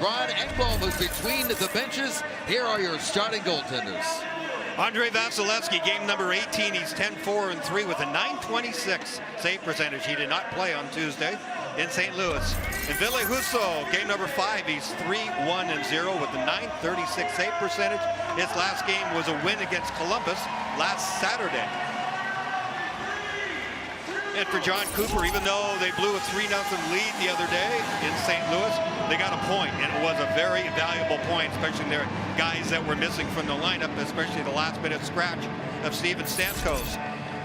Brian Engblom is between the benches. Here are your starting goaltenders. Andrei Vasilevsky, game number 18. He's 10-4-3 with a .926 save percentage. He did not play on Tuesday in St. Louis. And Ville Husso, game number 5. He's 3-1-0 with a .936 save percentage. His last game was a win against Columbus last Saturday. And for John Cooper, even though they blew a 3-0 lead the other day in St. Louis, they got a point, and it was a very valuable point, especially their guys that were missing from the lineup, especially the last-minute scratch of Steven Stamkos.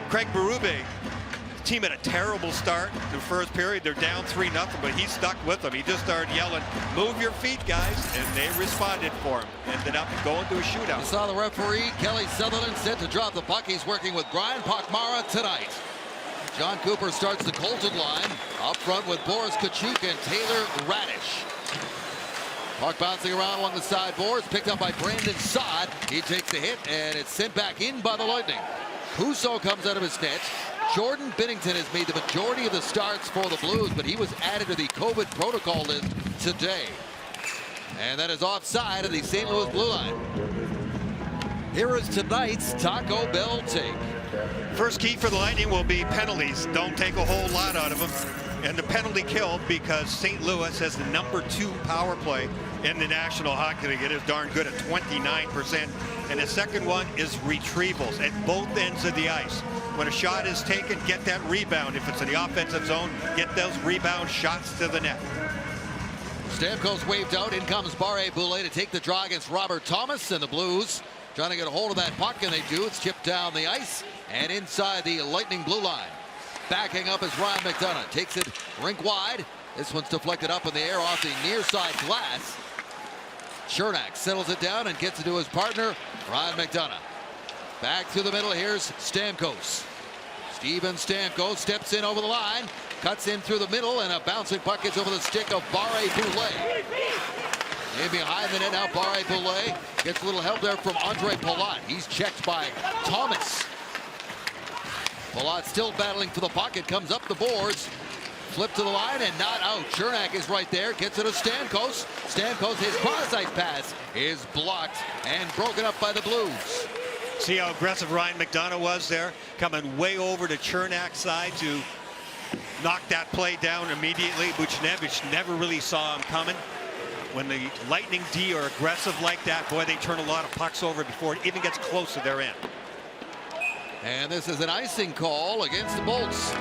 Craig Berube, the team had a terrible start the first period. They're down 3-0, but he stuck with them. He just started yelling, "Move your feet, guys," and they responded for him. Ended up going to a shootout. You saw the referee, Kelly Sutherland, set to drop the puck. He's working with Brian Pakmara tonight. John Cooper starts the Colton line up front with Boris Kachuk and Taylor Radish. Puck bouncing around along the side boards, picked up by Brandon Saad. He takes the hit, and it's sent back in by the Lightning. Husso comes out of his net. Jordan Binnington has made the majority of the starts for the Blues, but he was added to the COVID protocol list today. And that is offside of the St. Louis blue line. Here is tonight's Taco Bell take. First key for the Lightning will be penalties. Don't take a whole lot out of them. And the penalty kill, because St. Louis has the #2 power play in the National Hockey League. It is darn good at 29%. And the second one is retrievals at both ends of the ice. When a shot is taken, get that rebound. If it's in the offensive zone, get those rebound shots to the net. Stamkos waved out. In comes Barré-Boulet to take the draw against Robert Thomas, and the Blues trying to get a hold of that puck, and they do. It's chipped down the ice and inside the Lightning blue line. Backing up is Ryan McDonagh. Takes it rink wide. This one's deflected up in the air off the near side glass. Chernak settles it down and gets it to his partner, Ryan McDonagh. Back through the middle. Here's Stamkos. Steven Stamkos steps in over the line, cuts in through the middle, and a bouncing puck gets over the stick of Barré-Boulet. In behind the net now, Barré-Boulet gets a little help there from Andre Palat. He's checked by Thomas. Palat still battling for the puck. It comes up the boards. Flip to the line and not out. Chernak is right there. Gets it to Stamkos. Stamkos, his cross-ice pass is blocked and broken up by the Blues. See how aggressive Ryan McDonagh was there, coming way over to Chernak's side to knock that play down immediately. Buchnevich never really saw him coming. When the Lightning D are aggressive like that, boy, they turn a lot of pucks over before it even gets close to their end. And this is an icing call against the Bolts.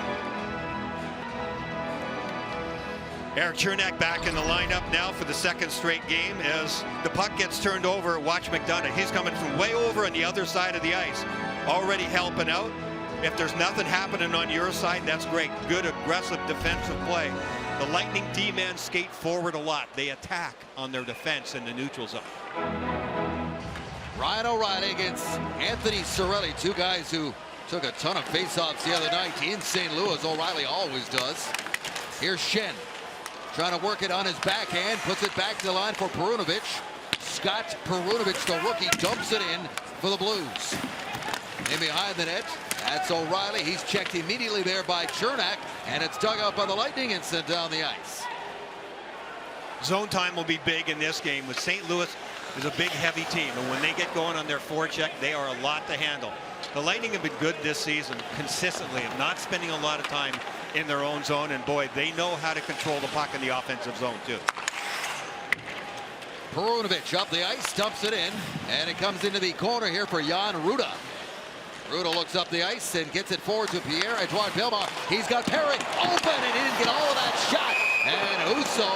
Eric Chernak back in the lineup now for the second straight game as the puck gets turned over. Watch McDonagh. He's coming from way over on the other side of the ice, already helping out. If there's nothing happening on your side, that's great. Good aggressive defensive play. The Lightning D-men skate forward a lot. They attack on their defense in the neutral zone. Ryan O'Reilly against Anthony Cirelli, two guys who took a ton of faceoffs the other night in St. Louis. O'Reilly always does. Here's Schenn trying to work it on his backhand, puts it back to the line for Perunovic. Scott Perunovic, the rookie, dumps it in for the Blues. In behind the net, that's O'Reilly. He's checked immediately there by Chernak, and it's dug out by the Lightning and sent down the ice. Zone time will be big in this game. With St. Louis is a big, heavy team, and when they get going on their forecheck, they are a lot to handle. The Lightning have been good this season consistently and not spending a lot of time in their own zone, and boy, they know how to control the puck in the offensive zone too. Perunovic up the ice, dumps it in, and it comes into the corner here for Jan Ruda. Ruda looks up the ice and gets it forward to Pierre-Edouard Bellemare. He's got Perry open, and he didn't get all of that shot. And Husso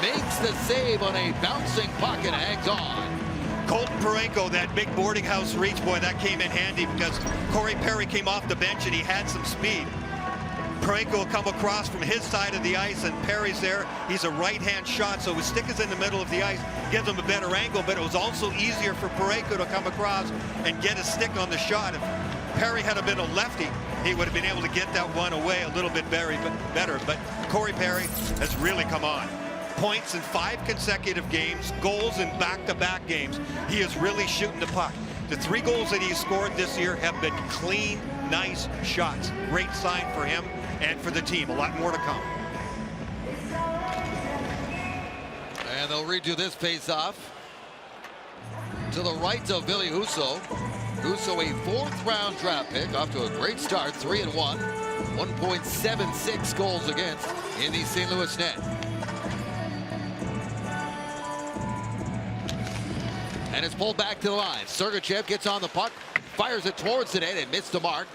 makes the save on a bouncing puck and hangs on. Colton Parayko, that big boarding house reach, boy, that came in handy because Corey Perry came off the bench and he had some speed. Parayko will come across from his side of the ice, and Perry's there. He's a right-hand shot, so his stick is in the middle of the ice, gives him a better angle, but it was also easier for Parayko to come across and get his stick on the shot. If Perry had been a lefty, he would have been able to get that one away a little bit better, but Corey Perry has really come on. Points in 5 consecutive games, goals in back-to-back games. He is really shooting the puck. The 3 goals that he's scored this year have been clean, nice shots. Great sign for him and for the team. A lot more to come. And they'll redo this face-off. To the right of Billy Husso. Husso, a 4th-round draft pick, off to a great start, 3-1, 1.76 goals against in the St. Louis net. And it's pulled back to the line. Sergachev gets on the puck, fires it towards the net and missed the mark.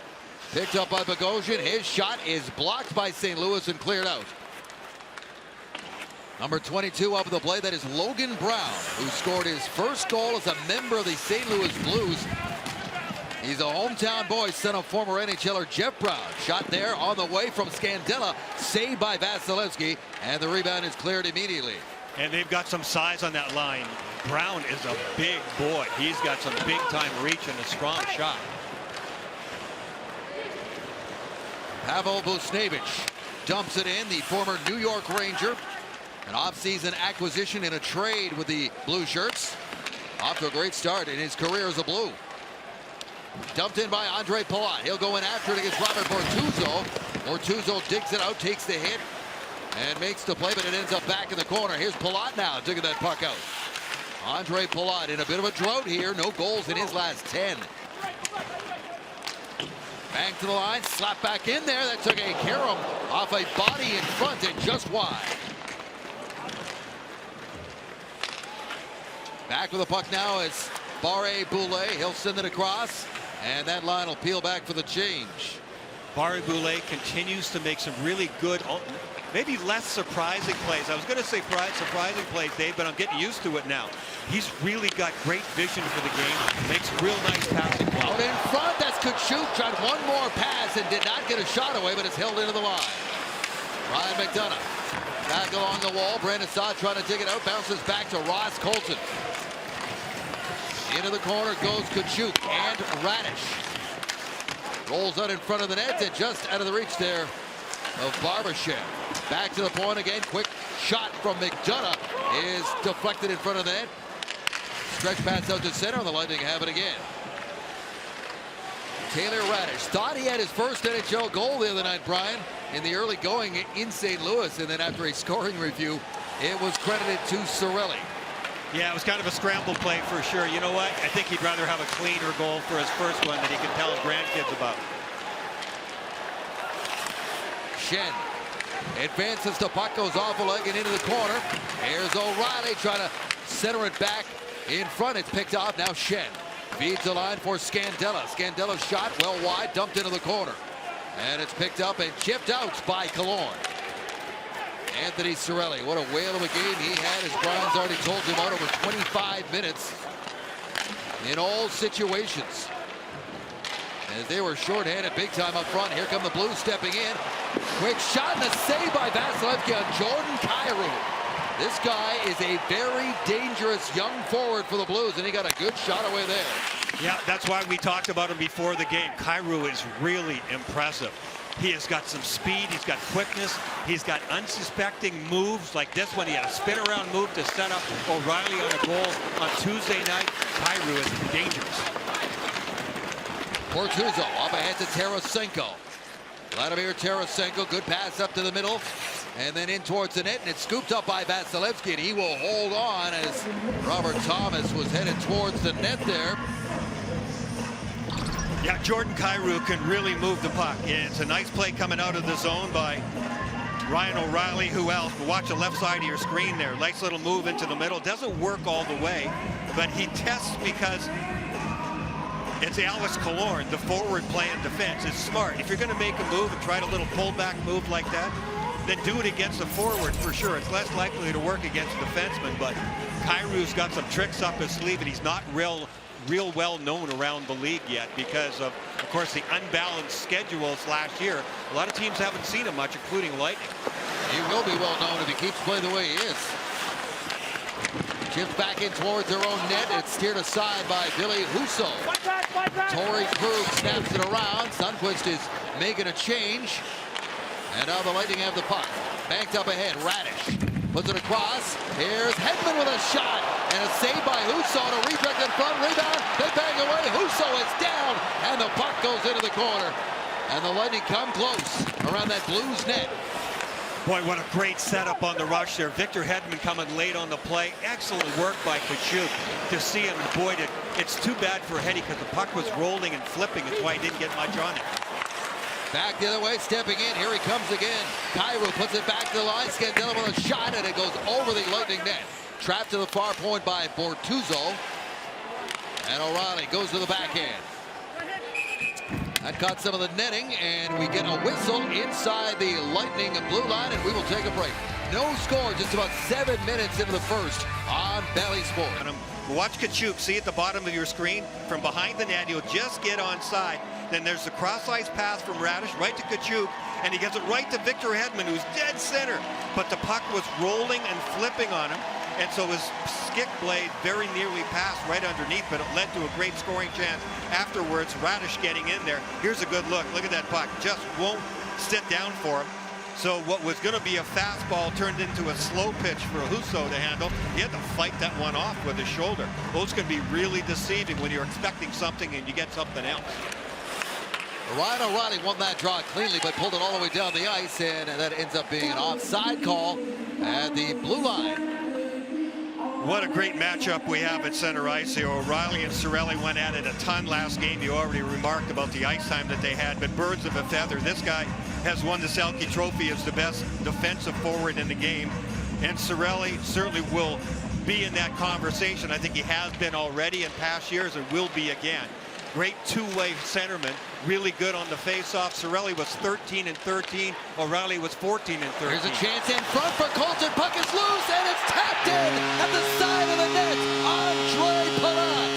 Picked up by Bogosian. His shot is blocked by St. Louis and cleared out. Number 22 up the play, that is Logan Brown, who scored his first goal as a member of the St. Louis Blues. He's a hometown boy, son of former NHLer Jeff Brown. Shot there on the way from Scandella, saved by Vasilevsky, and the rebound is cleared immediately. And they've got some size on that line. Brown is a big boy. He's got some big-time reach and a strong shot. Pavel Buchnevich dumps it in, the former New York Ranger. An off-season acquisition in a trade with the Blue Shirts. Off to a great start in his career as a Blue. Dumped in by Andre Palat. He'll go in after it against Robert Bortuzzo. Bortuzzo digs it out, takes the hit, and makes the play, but it ends up back in the corner. Here's Palat now, digging that puck out. Andre Palat in a bit of a drought here. No goals in his last 10. Back to the line, slap back in there. That took a carom off a body in front and just wide. Back with the puck now is Barré-Boulet. He'll send it across, and that line will peel back for the change. Barré-Boulet continues to make some really good, maybe less surprising plays. I was going to say surprising plays, Dave, but I'm getting used to it now. He's really got great vision for the game. Makes real nice passing plays. Out in front, that's Tkachuk. Tried one more pass and did not get a shot away, but it's held into the line. Ryan McDonough back along the wall. Brandon Saad trying to dig it out. Bounces back to Ross Colton. Into the corner goes Tkachuk and Radish. Rolls out in front of the net and just out of the reach there of Barbashev. Back to the point again. Quick shot from McDonough is deflected in front of the net. Stretch pass out to center, and the Lightning have it again. Taylor Radish thought he had his first NHL goal the other night, Brian, in the early going in St. Louis, and then after a scoring review, it was credited to Cirelli. Yeah, it was kind of a scramble play for sure. You know what? I think he'd rather have a cleaner goal for his first one that he can tell his grandkids about. Schenn advances to puck, goes off a leg and into the corner. Here's O'Reilly trying to center it back in front. It's picked off. Now Schenn feeds the line for Scandella. Scandella's shot well wide, dumped into the corner. And it's picked up and chipped out by Killorn. Anthony Cirelli, what a whale of a game he had, as Brian's already told you about, over 25 minutes in all situations. As they were shorthanded big time up front. Here come the Blues stepping in. Quick shot and a save by Vasilevsky on Jordan Kyrou. This guy is a very dangerous young forward for the Blues, and he got a good shot away there. Yeah, that's why we talked about him before the game. Kyrou is really impressive. He has got some speed, he's got quickness, he's got unsuspecting moves like this one. He had a spin around move to set up O'Reilly on a goal on Tuesday night. Kyrou is dangerous. Bortuzzo up ahead to Tarasenko. Vladimir Tarasenko, good pass up to the middle, and then in towards the net, and it's scooped up by Vasilevsky, and he will hold on as Robert Thomas was headed towards the net there. Yeah, Jordan Kyrou can really move the puck. It's a nice play coming out of the zone by Ryan O'Reilly. Who else? Watch the left side of your screen there. Nice little move into the middle. Doesn't work all the way, but he tests because it's Alex Killorn, the forward playing defense. It's smart. If you're going to make a move and try a little pullback move like that, then do it against the forward for sure. It's less likely to work against a defenseman, but Kyrou's got some tricks up his sleeve, and he's not real well known around the league yet because of course, the unbalanced schedules last year. A lot of teams haven't seen him much, including Lightning. He will be well known if he keeps playing the way he is. Chipped back in towards their own net. It's steered aside by Billy Husso. Torrey Krug snaps it around. Sundqvist is making a change. And now the Lightning have the puck. Banked up ahead. Radish puts it across. Here's Hedman with a shot. And a save by Husso to redirect in front. Rebound. They bang away. Husso is down. And the puck goes into the corner. And the Lightning come close around that Blues net. Boy, what a great setup on the rush there. Victor Hedman coming late on the play. Excellent work by Kachuk to see him. And boy, it's too bad for Heddy because the puck was rolling and flipping. That's why he didn't get much on it. Back the other way, stepping in. Here he comes again. Kyrou puts it back to the line. Scandella with a shot, and it goes over the Lightning net. Trapped to the far point by Bortuzzo. And O'Reilly goes to the backhand. That caught some of the netting, and we get a whistle inside the Lightning blue line, and we will take a break. No score, just about 7 minutes into the first on Bally Sports. Watch Kachuk. See at the bottom of your screen, from behind the net, he'll just get onside. Then there's the cross-ice pass from Radish right to Kachuk, and he gets it right to Victor Hedman, who's dead center. But the puck was rolling and flipping on him, and so his stick blade very nearly passed right underneath, but it led to a great scoring chance afterwards. Radish getting in there. Here's a good look. Look at that puck. Just won't sit down for him. So what was going to be a fastball turned into a slow pitch for Husso to handle. He had to fight that one off with his shoulder. Those can be really deceiving when you're expecting something and you get something else. Ryan O'Reilly won that draw cleanly, but pulled it all the way down the ice, and that ends up being an offside call at the blue line. What a great matchup we have at center ice here. O'Reilly and Cirelli went at it a ton last game. You already remarked about the ice time that they had, but birds of a feather. This guy has won the Selke Trophy as the best defensive forward in the game, and Cirelli certainly will be in that conversation. I think he has been already in past years and will be again. Great two-way centerman, really good on the face-off. Cirelli was 13 and 13. O'Reilly was 14 and 13. Here's a chance in front for Colton. Puck is loose, and it's tapped in at the side of the net. Andre Palat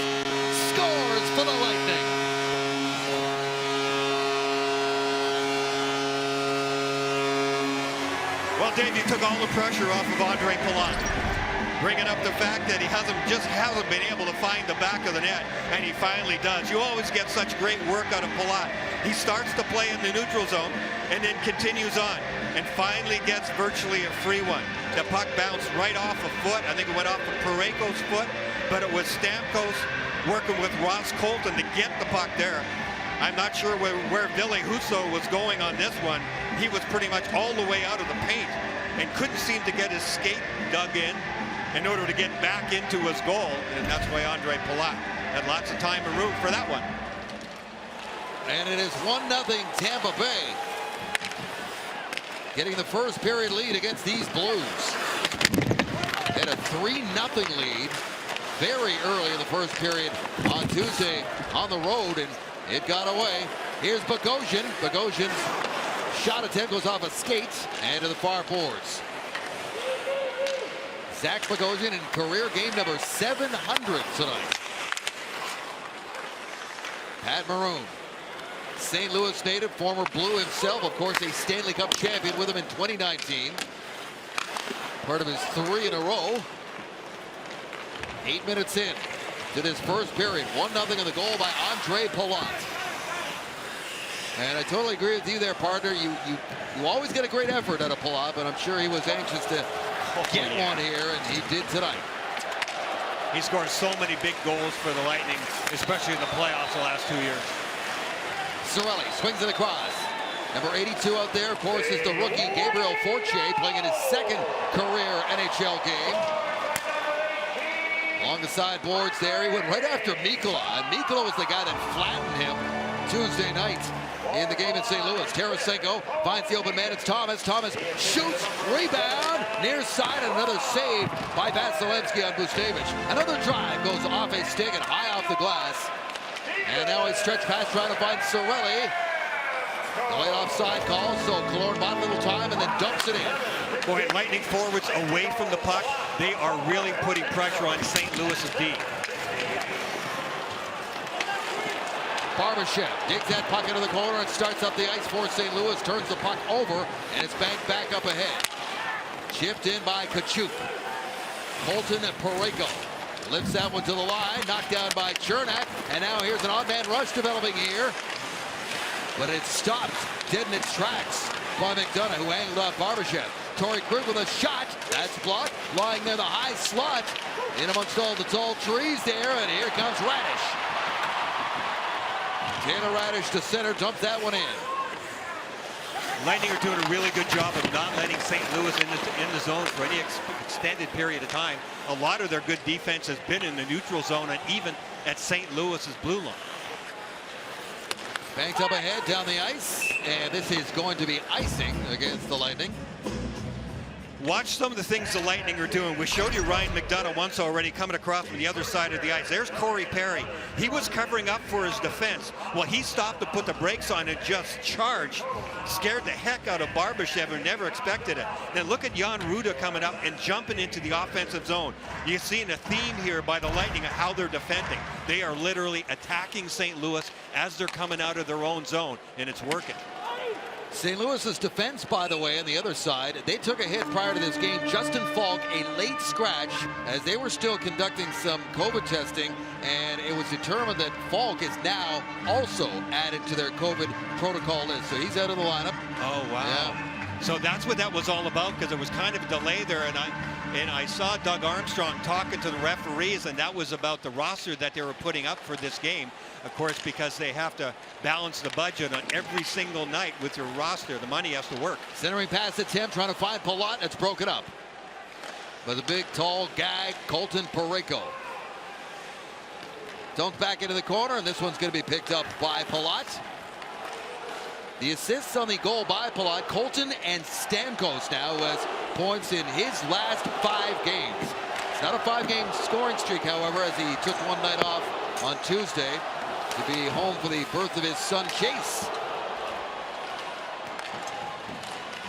scores for the Lightning. Well, Dave, you took all the pressure off of Andre Palat, bringing up the fact that he hasn't been able to find the back of the net, and he finally does. You always get such great work out of Palat. He starts to play in the neutral zone and then continues on and finally gets virtually a free one. The puck bounced right off a foot. I think it went off of Parayko's foot, but it was Stamkos working with Ross Colton to get the puck there. I'm not sure where Ville Husso was going on this one. He was pretty much all the way out of the paint and couldn't seem to get his skate dug in order to get back into his goal, and that's why Andre Palat had lots of time and room for that one. And it is 1-0 Tampa Bay, getting the first period lead against these Blues. Had a 3-0 lead very early in the first period on Tuesday on the road, and it got away. Here's Bogosian. Bogosian's shot attempt goes off a skate and to the far boards. Zach Bogosian in career game number 700 tonight. Pat Maroon, St. Louis native, former Blue himself, of course a Stanley Cup champion with him in 2019. Part of his 3 in a row. 8 minutes in to this first period. 1-0 in the goal by Andre Palat. And I totally agree with you there, partner. You always get a great effort out of Palat, but I'm sure he was anxious to get one here, and he did tonight. He scored so many big goals for the Lightning, especially in the playoffs the last 2 years. Cirelli swings it across. Number 82 out there, of course, is the rookie Gabriel Fortier, playing in his second career NHL game. Along the sideboards there, he went right after Mikkola, and Mikkola was the guy that flattened him Tuesday night in the game in St. Louis. Tarasenko finds the open man. It's Thomas. Thomas shoots, rebound, near side, and another save by Vasilevsky on Bustevich. Another drive goes off a stick and high off the glass. And now a stretch pass trying to find Cirelli. The late offside call, so Killorn bought a little time and then dumps it in. Boy, Lightning forwards away from the puck, they are really putting pressure on St. Louis's D. Barbashev digs that puck into the corner and starts up the ice for St. Louis. Turns the puck over, and it's banked back up ahead. Chipped in by Kachuk. Colton and Parayko lifts that one to the line. Knocked down by Chernak. And now here's an odd man rush developing here. But it's stopped dead in its tracks by McDonough, who angled off Barbashev. Torrey Krug with a shot. That's blocked. Lying near the high slot. In amongst all the tall trees there. And here comes Radish. Taylor Radish to center, dumps that one in. Lightning are doing a really good job of not letting St. Louis in the zone for any extended period of time. A lot of their good defense has been in the neutral zone and even at St. Louis's blue line. Banked up ahead down the ice, and this is going to be icing against the Lightning. Watch some of the things the Lightning are doing. We showed you Ryan McDonough once already coming across from the other side of the ice. There's Corey Perry. He was covering up for his defense. Well, he stopped to put the brakes on and just charged. Scared the heck out of Barbashev, who never expected it. Then look at Jan Ruda coming up and jumping into the offensive zone. You're seeing a theme here by the Lightning of how they're defending. They are literally attacking St. Louis as they're coming out of their own zone, and it's working. St. Louis's defense, by the way, on the other side, they took a hit prior to this game. Justin Falk, a late scratch, as they were still conducting some COVID testing, and it was determined that Falk is now also added to their COVID protocol list. So he's out of the lineup. Oh, wow. Yeah. So that's what that was all about, because there was kind of a delay there, and I saw Doug Armstrong talking to the referees, and that was about the roster that they were putting up for this game. Of course, because they have to balance the budget on every single night with your roster. The money has to work. Centering pass attempt, trying to find Palat. It's broken up. But the big, tall guy, Colton Parayko. Dunked back into the corner, and this one's going to be picked up by Palat. The assists on the goal by Palat. Colton and Stamkos now has points in his last 5 games. It's not a 5-game scoring streak, however, as he took one night off on Tuesday to be home for the birth of his son Chase.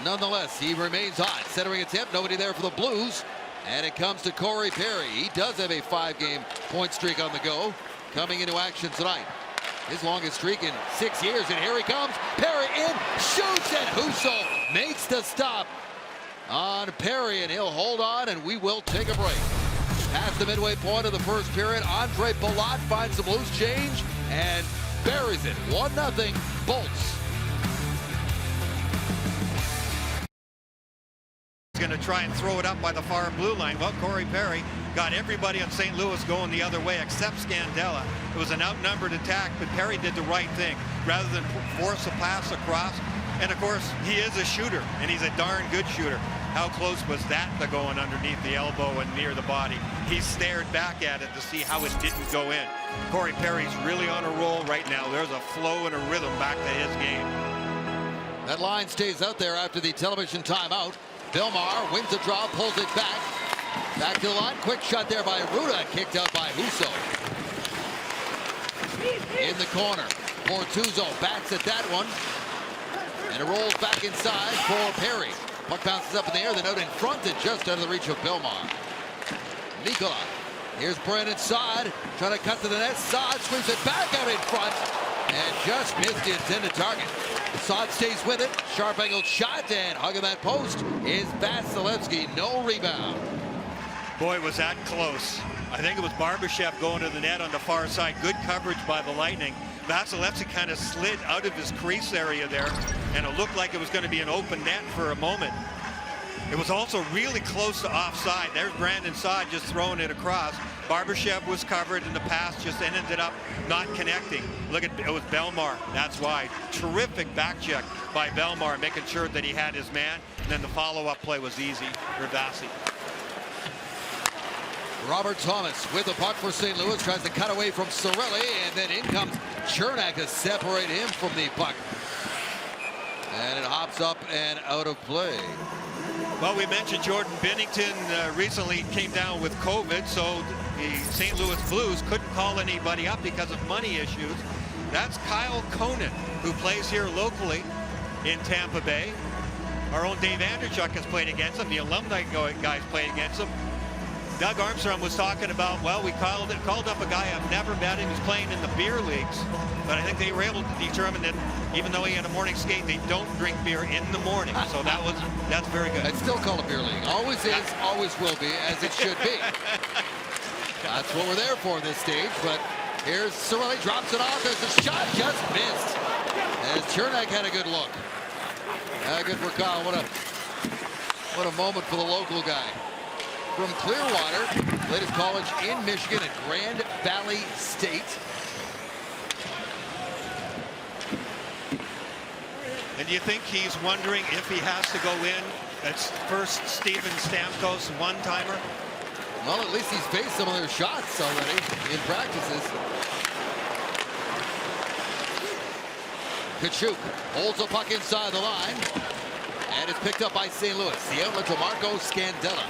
Nonetheless, he remains hot. Centering attempt, nobody there for the Blues, and it comes to Corey Perry. He does have a 5-game point streak on the go, coming into action tonight. His longest streak in 6 years, and here he comes. Perry in, shoots, and Husso makes the stop on Perry, and he'll hold on, and we will take a break. Past the midway point of the first period, Andre Palat finds some loose change and buries it. 1-0 Bolts. He's going to try and throw it up by the far blue line. Well, Corey Perry got everybody on St. Louis going the other way except Scandella. It was an outnumbered attack, but Perry did the right thing. Rather than force a pass across, and of course, he is a shooter, and he's a darn good shooter. How close was that to going underneath the elbow and near the body? He stared back at it to see how it didn't go in. Corey Perry's really on a roll right now. There's a flow and a rhythm back to his game. That line stays out there after the television timeout. Belmar wins the draw, pulls it back. Back to the line. Quick shot there by Ruda. Kicked out by Husso. In the corner. Bortuzzo backs at that one. And it rolls back inside for Perry. Puck bounces up in the air, then out in front and just out of the reach of Belmar. Nikola. Here's Brandon Saad trying to cut to the net. Saad swings it back out in front and just missed the intended target. Saad stays with it. Sharp angled shot, and hugging that post is Vasilevsky. No rebound. Boy, was that close. I think it was Barbashev going to the net on the far side. Good coverage by the Lightning. Vasilevsky kind of slid out of his crease area there, and it looked like it was going to be an open net for a moment. It was also really close to offside. There's Brandon Saad just throwing it across. Barbashev was covered, and the pass just ended up not connecting. Look at, it was Belmar. That's why. Terrific back check by Belmar, making sure that he had his man. And then the follow-up play was easy for Vasi. Robert Thomas with the puck for St. Louis, tries to cut away from Cirelli, and then in comes Cernak to separate him from the puck. And it hops up and out of play. Well, we mentioned Jordan Binnington recently came down with COVID, so the St. Louis Blues couldn't call anybody up because of money issues. That's Kyle Conan, who plays here locally in Tampa Bay. Our own Dave Andrechuk has played against him. The alumni guys played against him. Doug Armstrong was talking about, well, we called up a guy I've never met him. He's playing in the beer leagues. But I think they were able to determine that even though he had a morning skate, they don't drink beer in the morning. So that's very good. It's still called a beer league. Always is, always will be, as it should be. That's what we're there for this stage. But here's Cirelli, drops it off. There's a shot, just missed. As Cernak had a good look. Good for Kyle. What a moment for the local guy. From Clearwater, played his college in Michigan at Grand Valley State. And do you think he's wondering if he has to go in at first Steven Stamkos one-timer? Well, at least he's faced some of their shots already in practices. Kachuk holds the puck inside the line. And it's picked up by St. Louis. The outlet to Marco Scandella.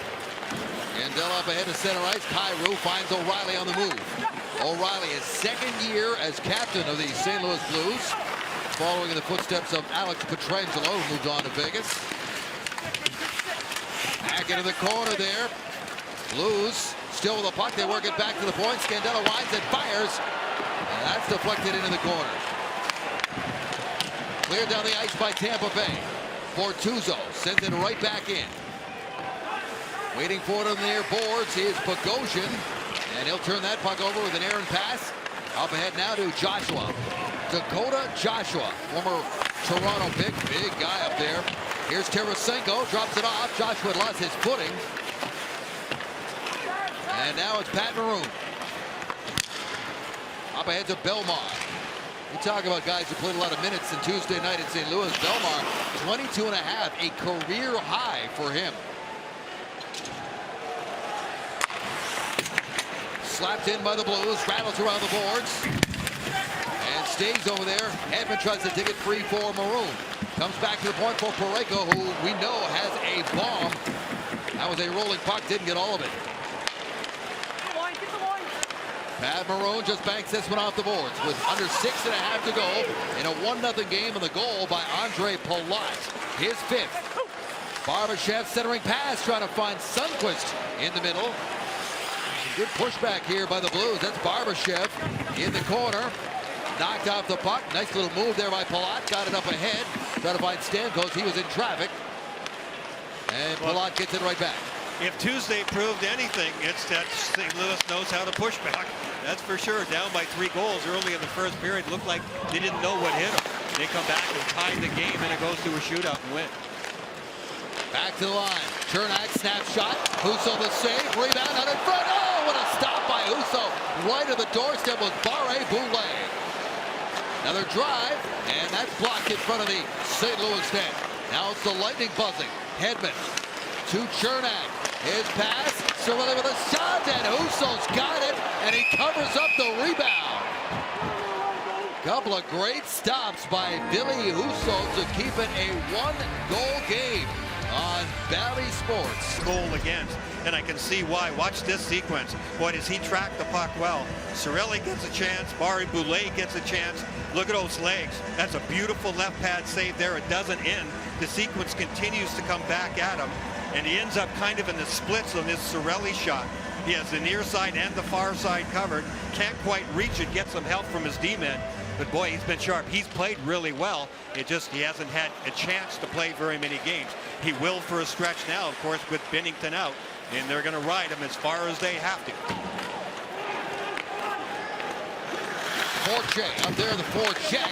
Scandella up ahead to center ice. Kyrou finds O'Reilly on the move. O'Reilly, his second year as captain of the St. Louis Blues, following in the footsteps of Alex Pietrangelo, who moved on to Vegas. Back into the corner there. Blues still with the puck. They work it back to the point. Scandella winds and fires. And that's deflected into the corner. Cleared down the ice by Tampa Bay. Bortuzzo sends it right back in. Waiting for it on the near boards is Bogosian. And he'll turn that puck over with an errant pass. Up ahead now to Joshua. Dakota Joshua, former Toronto pick. Big guy up there. Here's Tarasenko. Drops it off. Joshua lost his footing. And now it's Pat Maroon. Up ahead to Belmar. You talk about guys who played a lot of minutes in Tuesday night in St. Louis. Belmar, 22 and a half, a career high for him. Slapped in by the Blues, rattles around the boards, and stays over there. Edmund tries to dig it free for Maroon. Comes back to the point for Parayko, who we know has a bomb. That was a rolling puck, didn't get all of it. Pat Maroon just banks this one off the boards with under 6.5 to go in a 1-0 game, and the goal by Andre Palat, his 5th. Barbashev centering pass, trying to find Sundqvist in the middle. Good pushback here by the Blues. That's Barbashev in the corner. Knocked off the puck. Nice little move there by Palat. Got it up ahead. Trying to find Stamkos. He was in traffic. And Palat gets it right back. If Tuesday proved anything, it's that St. Louis knows how to push back. That's for sure. Down by 3 goals early in the first period. Looked like they didn't know what hit them. They come back and tie the game, and it goes to a shootout and win. Back to the line. Chernak snapshot. Husso the save. Rebound out in front. Oh, what a stop by Husso. Right at the doorstep was Barré-Boulet. Another drive, and that's blocked in front of the St. Louis net. Now it's the Lightning buzzing. Hedman to Chernak. His pass. Cirelli with a shot, and Husso's got it, and he covers up the rebound. Couple of great stops by Billy Husso to keep it a 1-goal game on Bally Sports. Goal against, and I can see why. Watch this sequence. Boy, does he track the puck well. Cirelli gets a chance. Barré-Boulet gets a chance. Look at those legs. That's a beautiful left pad save there. It doesn't end. The sequence continues to come back at him, and he ends up kind of in the splits on this Cirelli shot. He has the near side and the far side covered. Can't quite reach it. Get some help from his D-men. But boy, he's been sharp. He's played really well. It just, he hasn't had a chance to play very many games. He will for a stretch now, of course, with Binnington out. And they're going to ride him as far as they have to. Forche up there, the forecheck.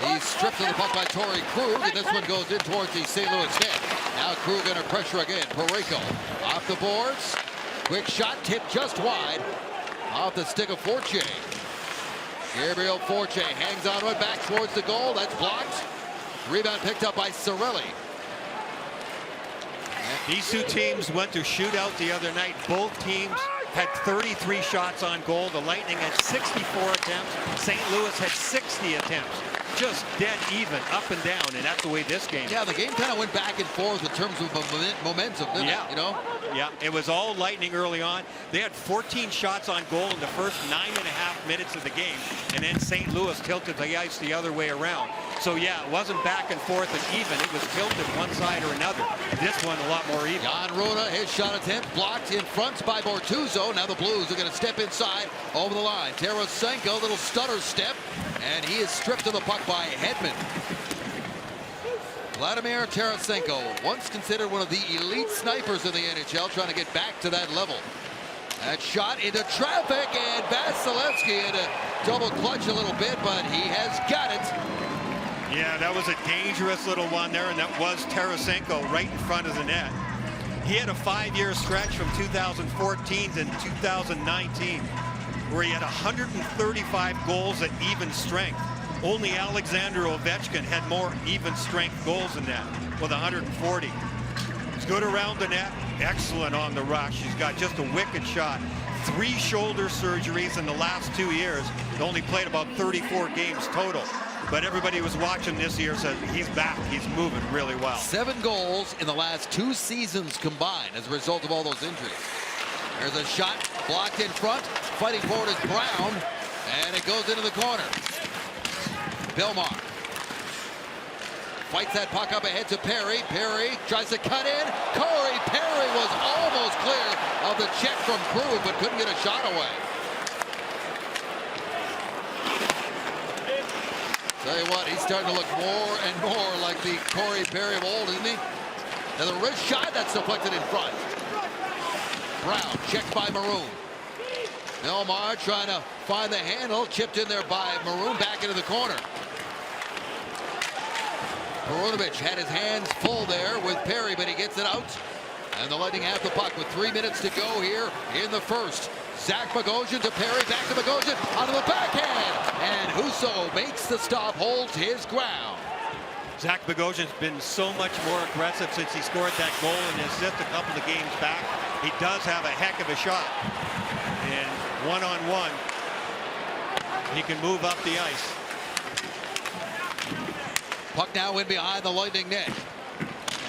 He's stripped of the puck by Torrey Krug, and this one goes in towards the St. Louis net. Now Krug under pressure again. Parayko off the boards. Quick shot, tipped just wide. Off the stick of Forche. Gabriel Forche hangs on right back towards the goal. That's blocked. Rebound picked up by Cirelli. These two teams went to shootout the other night. Both teams had 33 shots on goal. The Lightning had 64 attempts. St. Louis had 60 attempts. Just dead even, up and down, and that's the way this game. Yeah, the game kind of went back and forth in terms of momentum, didn't it? You know? Yeah, it was all Lightning early on. They had 14 shots on goal in the first 9.5 minutes of the game, and then St. Louis tilted the ice the other way around. So yeah, it wasn't back and forth and even. It was tilted one side or another. This one a lot more even. Jan Runa, his shot attempt blocked in front by Bortuzzo. Now the Blues are going to step inside over the line. Tarasenko, little stutter step, and he is stripped of the puck by Hedman. Vladimir Tarasenko, once considered one of the elite snipers in the NHL, trying to get back to that level. That shot into traffic, and Vasilevsky had a double clutch a little bit, but he has got it. Yeah, that was a dangerous little one there, and that was Tarasenko right in front of the net. He had a 5-year stretch from 2014 to 2019 where he had 135 goals at even strength. Only Alexander Ovechkin had more even strength goals than that with 140. He's good around the net, excellent on the rush. He's got just a wicked shot. 3 shoulder surgeries in the last 2 years. He only played about 34 games total. But everybody who was watching this year says he's back. He's moving really well. 7 goals in the last 2 seasons combined as a result of all those injuries. There's a shot blocked in front. Fighting forward is Brown. And it goes into the corner. Belmar fights that puck up ahead to Perry. Perry tries to cut in. Corey Perry was almost clear of the check from Krug, but couldn't get a shot away. Tell you what, he's starting to look more and more like the Corey Perry of old, isn't he? Now the wrist shot, that's deflected in front. Brown checked by Maroon. Belmar trying to find the handle, chipped in there by Maroon, back into the corner. Perunovich had his hands full there with Perry, but he gets it out. And the Lightning have the puck with 3 minutes to go here in the first. Zach Bogosian to Perry, back to Bogosian, onto the backhand. And Husso makes the stop, holds his ground. Zach Bogosian's been so much more aggressive since he scored that goal and assist a couple of games back. He does have a heck of a shot. And one-on-one, he can move up the ice. Puck now in behind the Lightning net.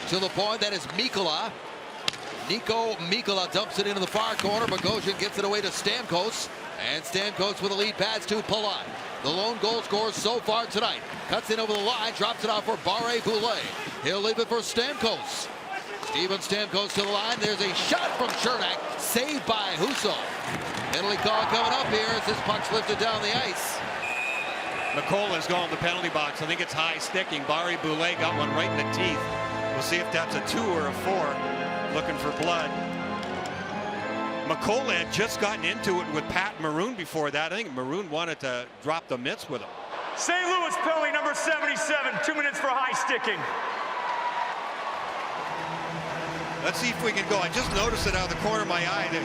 To the point, that is Mikkola. Nico Mikkola dumps it into the far corner. Bogosian gets it away to Stamkos. And Stamkos with a lead pass to Palat. The lone goal scorer so far tonight. Cuts in over the line, drops it off for Barré-Boulet. He'll leave it for Stamkos. Steven Stamkos to the line. There's a shot from Chernak, saved by Husso. Penalty call coming up here as this puck's lifted down the ice. McCollum's going to the penalty box. I think it's high sticking. Barré-Boulet got one right in the teeth. We'll see if that's a 2 or a 4. Looking for blood. McCollum had just gotten into it with Pat Maroon before that. I think Maroon wanted to drop the mitts with him. St. Louis penalty number 77. 2 minutes for high sticking. Let's see if we can go. I just noticed it out of the corner of my eye. The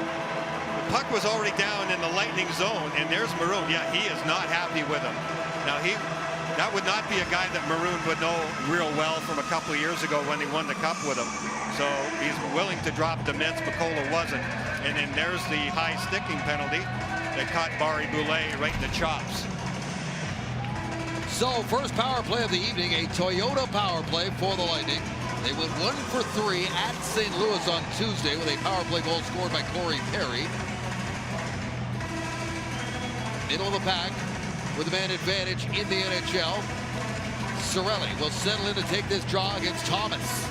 puck was already down in the Lightning zone, and there's Maroon. Yeah, he is not happy with him. Now, that would not be a guy that Maroon would know real well from a couple of years ago when he won the cup with him. So he's willing to drop the mitts. McCollum wasn't. And then there's the high sticking penalty that caught Barré-Boulet right in the chops. So first power play of the evening, a Toyota power play for the Lightning. They went 1 for 3 at St. Louis on Tuesday with a power play goal scored by Corey Perry. Middle of the pack with a man advantage in the NHL. Cirelli will settle in to take this draw against Thomas.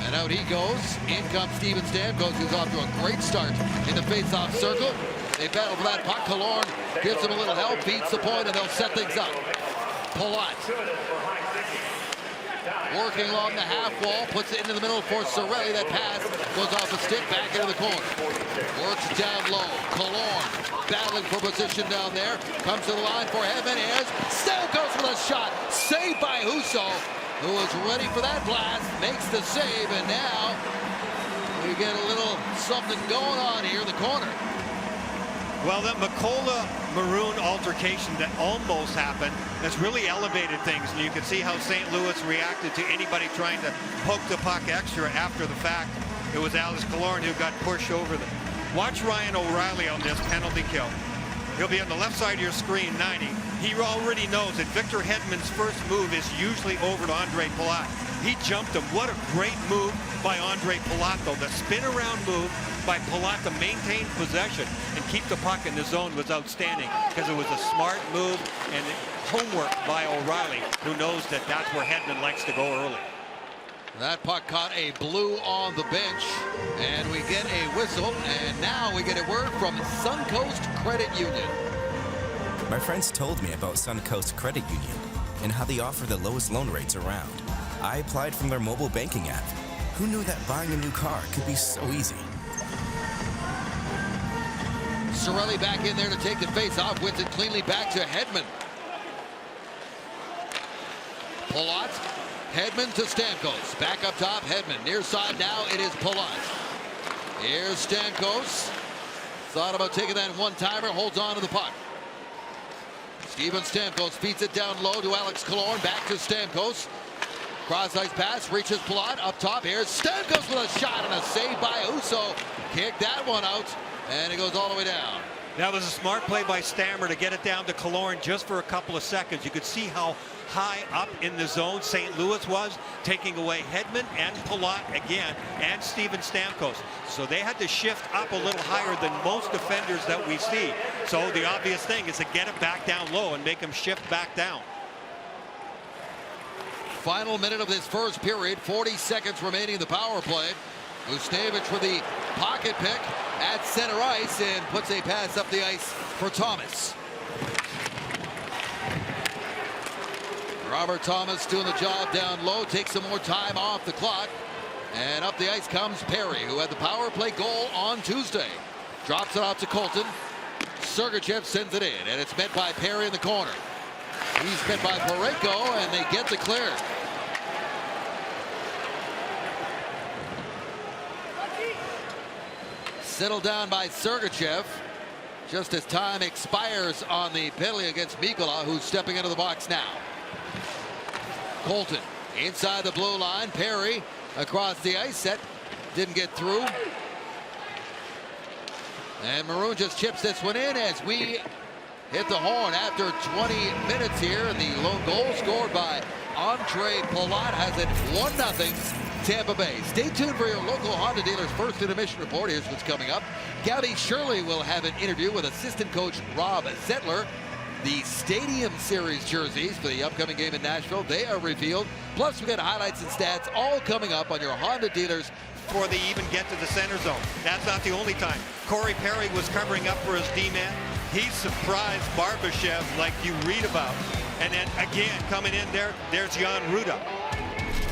And out he goes. In comes Steven Stamkos, who's off to a great start in the face-off circle. They battle for that puck. Killorn gives him a little help, beats the point, and they'll set things up. Palat working along the half wall, puts it into the middle for Cirelli. That pass goes off the stick, back into the corner. Works down low. Killorn battling for position down there. Comes to the line for Hedman. Here's Stamkos with a shot. Saved by Husso, who was ready for that blast. Makes the save, and now we get a little something going on here in the corner. Well, that McCollum-Maroon altercation that almost happened has really elevated things. And you can see how St. Louis reacted to anybody trying to poke the puck extra after the fact. It was Alex Killorn who got pushed over them. Watch Ryan O'Reilly on this penalty kill. He'll be on the left side of your screen, 90. He already knows that Victor Hedman's first move is usually over to Ondrej Palat. He jumped him. What a great move by Ondrej Palat, though. The spin-around move by Palat to maintain possession and keep the puck in the zone was outstanding because it was a smart move and homework by O'Reilly, who knows that that's where Hedman likes to go early. That puck caught a blue on the bench, and we get a whistle, and now we get a word from Suncoast Credit Union. My friends told me about Suncoast Credit Union and how they offer the lowest loan rates around. I applied from their mobile banking app. Who knew that buying a new car could be so easy? Cirelli back in there to take the face-off, wins it cleanly back to Hedman. Palat, Hedman to Stamkos. Back up top, Hedman. Near side now, it is Palat. Here's Stamkos. Thought about taking that one-timer, holds on to the puck. Steven Stamkos feeds it down low to Alex Killorn, back to Stamkos. Cross-ice pass, reaches Palat, up top. Here's Stamkos with a shot and a save by Husso. Kick that one out, and it goes all the way down. That was a smart play by Stammer to get it down to Killorn just for a couple of seconds. You could see how high up in the zone St. Louis was, taking away Hedman and Palat again, and Steven Stamkos. So they had to shift up a little higher than most defenders that we see. So the obvious thing is to get it back down low and make them shift back down. Final minute of this first period, 40 seconds remaining in the power play. Ustaevich with the pocket pick at center ice and puts a pass up the ice for Thomas. Robert Thomas doing the job down low, takes some more time off the clock. And up the ice comes Perry, who had the power play goal on Tuesday. Drops it off to Colton. Sergachev sends it in, and it's met by Perry in the corner. He's met by Parayko, and they get the clear. Settled down by Sergachev just as time expires on the penalty against Mikkola, who's stepping into the box now. Colton inside the blue line. Perry across the ice set. Didn't get through. And Maroon just chips this one in as we hit the horn after 20 minutes here. The lone goal scored by Andre Palat has it 1-0 Tampa Bay. Stay tuned for your local Honda dealer's first intermission report. Here's what's coming up. Gabby Shirley will have an interview with assistant coach Rob Zettler. The Stadium Series jerseys for the upcoming game in Nashville, they are revealed. Plus, we got highlights and stats all coming up on your Honda dealers before they even get to the center zone. That's not the only time. Corey Perry was covering up for his D-man. He surprised Barbashev like you read about. And then again, coming in there, there's Jan Ruda.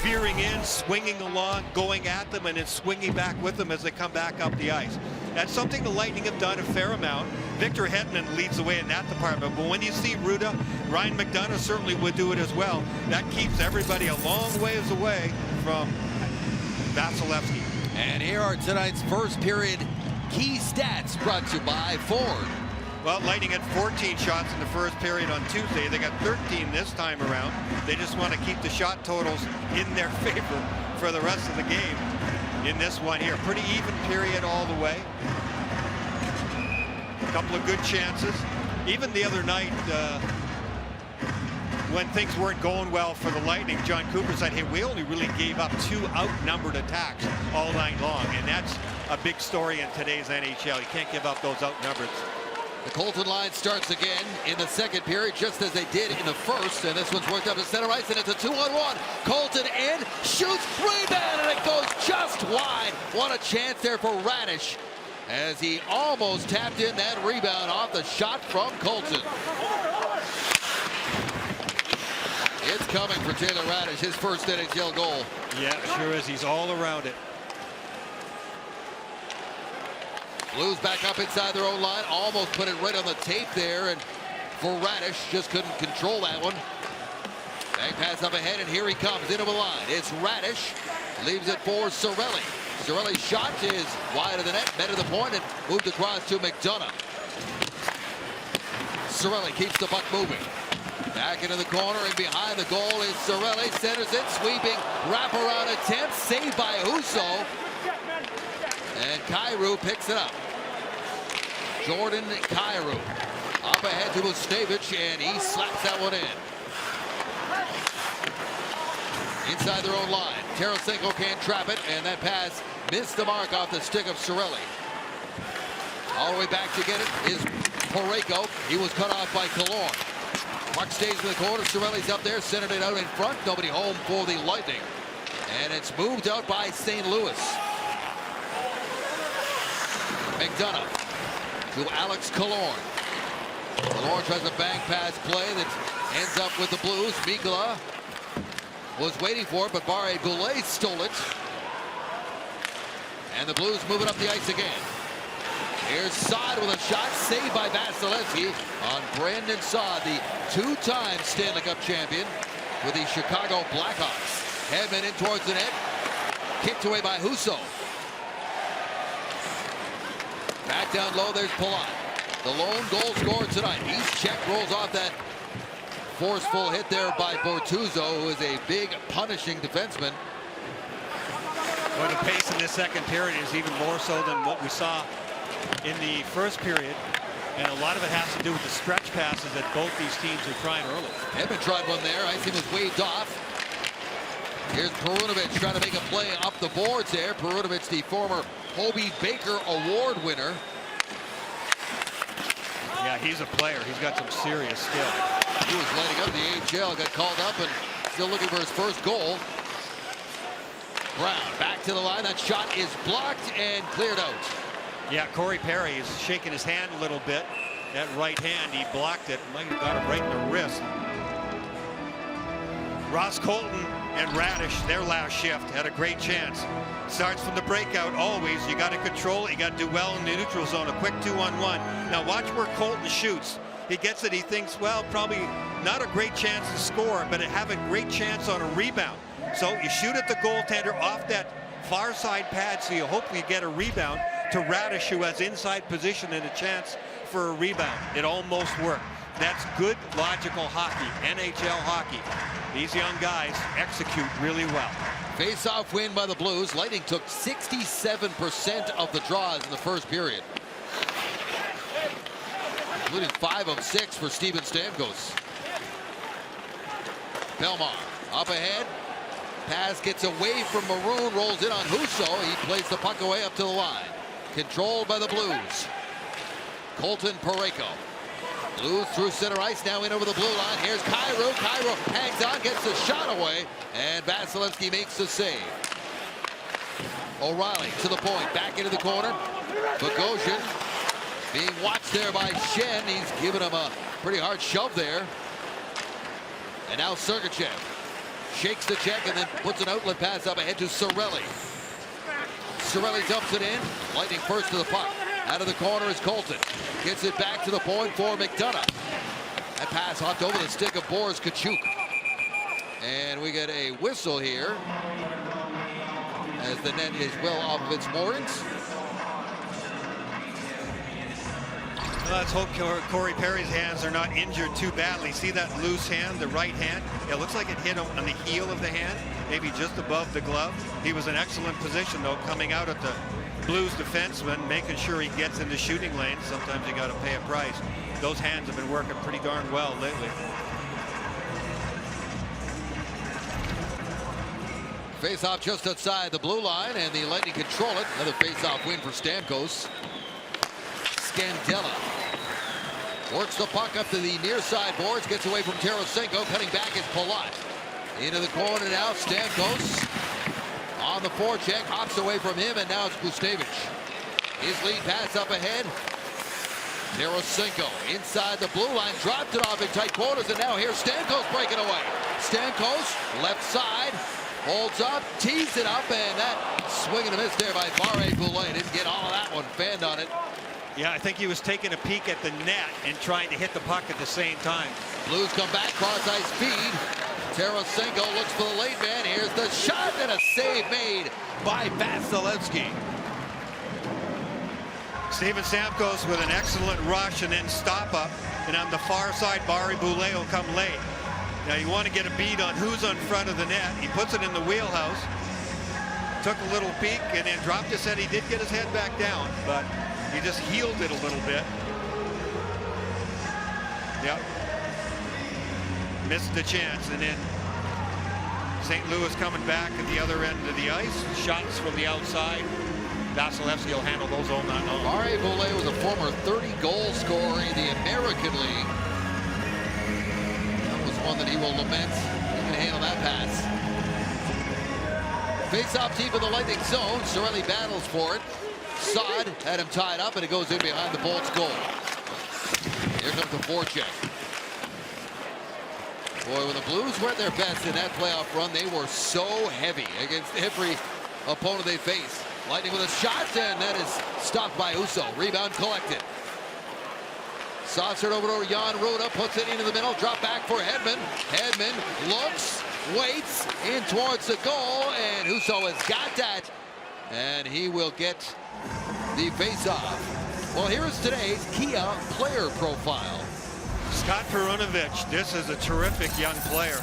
Veering in, swinging along, going at them, and then swinging back with them as they come back up the ice. That's something the Lightning have done a fair amount. Victor Hedman leads the way in that department. But when you see Ruda, Ryan McDonough certainly would do it as well. That keeps everybody a long ways away from Vasilevsky. And here are tonight's first period key stats brought to you by Ford. Well, Lightning had 14 shots in the first period on Tuesday. They got 13 this time around. They just want to keep the shot totals in their favor for the rest of the game in this one here. Pretty even period all the way. A couple of good chances. Even the other night, when things weren't going well for the Lightning, John Cooper said, hey, we only really gave up 2 outnumbered attacks all night long. And that's a big story in today's NHL. You can't give up those outnumbers. The Colton line starts again in the second period, just as they did in the first. And this one's worked up to center ice, and it's a 2-on-1. Colton in, shoots, rebound, and it goes just wide. What a chance there for Radish, as he almost tapped in that rebound off the shot from Colton. It's coming for Taylor Radish, his first NHL goal. Yeah, sure is. He's all around it. Blues back up inside their own line, almost put it right on the tape there, and for Radish, just couldn't control that one. Back pass up ahead, and here he comes into the line. It's Radish, leaves it for Cirelli. Cirelli's shot is wide of the net, met at the point, and moved across to McDonough. Cirelli keeps the puck moving. Back into the corner, and behind the goal is Cirelli, centers it, sweeping wraparound attempt, saved by Husso. And Kyrou picks it up. Jordan Kyrou up ahead to Ustaevich, and he slaps that one in. Inside their own line. Tarasenko can't trap it, and that pass missed the mark off the stick of Cirelli. All the way back to get it is Parayko. He was cut off by Killorn. Puck stays in the corner. Cirelli's up there, centered it out in front. Nobody home for the Lightning. And it's moved out by St. Louis. McDonough to Alex Killorn. Killorn tries a bank pass play that ends up with the Blues. Mikkola was waiting for it, but Barré-Boulet stole it. And the Blues moving up the ice again. Here's Saad with a shot, saved by Vasilevsky on Brandon Saad, the 2-time Stanley Cup champion with the Chicago Blackhawks. Hedman in towards the net, kicked away by Husso. Back down low, there's Palat. The lone goal scorer tonight. East check rolls off that forceful hit there by Bortuzzo, who is a big punishing defenseman. Well, the pace in this second period is even more so than what we saw in the first period. And a lot of it has to do with the stretch passes that both these teams are trying early. Edmund tried one there. Icing was waved off. Here's Perunovic trying to make a play up the boards there. Perunovic, the former Hobie Baker Award winner. Yeah, he's a player. He's got some serious skill. He was lighting up the AHL, got called up and still looking for his first goal. Brown back to the line. That shot is blocked and cleared out. Yeah, Corey Perry is shaking his hand a little bit. That right hand, he blocked it. Might have got it right in the wrist. Ross Colton and Radish, their last shift, had a great chance. Starts from the breakout always. You got to control it. You got to do well in the neutral zone. A quick 2-on-1. Now watch where Colton shoots. He gets it. He thinks, well, probably not a great chance to score, but have a great chance on a rebound. So you shoot at the goaltender off that far side pad, so you hope you get a rebound to Radish, who has inside position and a chance for a rebound. It almost worked. That's good, logical hockey, NHL hockey. These young guys execute really well. Face-off win by the Blues. Lightning took 67% of the draws in the first period, including 5 of 6 for Steven Stamkos. Belmar up ahead. Pass gets away from Maroon, rolls in on Husso. He plays the puck away up to the line. Controlled by the Blues. Colton Parayko. Blues through center ice, now in over the blue line. Here's Cairo. Cairo hangs on, gets the shot away, and Vasilevsky makes the save. O'Reilly to the point, back into the corner. Bogosian being watched there by Shen. He's given him a pretty hard shove there. And now Sergachev shakes the check and then puts an outlet pass up ahead to Cirelli. Cirelli dumps it in. Lightning first to the puck. Out of the corner is Colton. Gets it back to the point for McDonough. That pass hopped over the stick of Boris Kachuk. And we get a whistle here as the net is well off of its moorings. Let's hope Corey Perry's hands are not injured too badly. See that loose hand, the right hand? It looks like it hit him on the heel of the hand, maybe just above the glove. He was in excellent position, though, coming out at the Blues defenseman, making sure he gets in the shooting lane. Sometimes you got to pay a price. Those hands have been working pretty darn well lately. Face-off just outside the blue line, and the Lightning control it. Another face-off win for Stamkos. Scandella works the puck up to the near side boards, gets away from Tarasenko. Cutting back is Palat. Into the corner now, Stamkos on the forecheck, hops away from him, and now it's Gustevich. His lead pass up ahead. Tarasenko inside the blue line, dropped it off in tight quarters, and now here's Stamkos breaking away. Stamkos, left side, holds up, tees it up, and that swing and a miss there by Barré-Boulet. Didn't get all of that one, fanned on it. Yeah, I think he was taking a peek at the net and trying to hit the puck at the same time. Blues come back, cross-ice feed. Tarasenko looks for the late man. Here's the shot and a save made by Vasilevsky. Steven Stamkos with an excellent rush and then stop up. And on the far side, Barré-Boulet will come late. Now you want to get a beat on who's on front of the net. He puts it in the wheelhouse. Took a little peek and then dropped his head. He did get his head back down, but he just heeled it a little bit. Yep. Missed the chance, and then St. Louis coming back at the other end of the ice. Shots from the outside. Vasilevsky will handle those all night long. Barré-Boulet was a former 30-goal scorer in the American League. That was one that he will lament. He can handle that pass. Face-off deep in the Lightning zone. Cirelli battles for it. Saad had him tied up, and it goes in behind the Bolts goal. Here comes the forecheck. Boy, when the Blues were at their best in that playoff run, they were so heavy against every opponent they faced. Lightning with a shot, and that is stopped by Husso. Rebound collected. Saucered over to Jan Rutta, puts it into the middle, drop back for Hedman. Hedman looks, waits, in towards the goal, and Husso has got that. And he will get the face-off. Well, here is today's Kia player profile. Scott Perunovich, this is a terrific young player.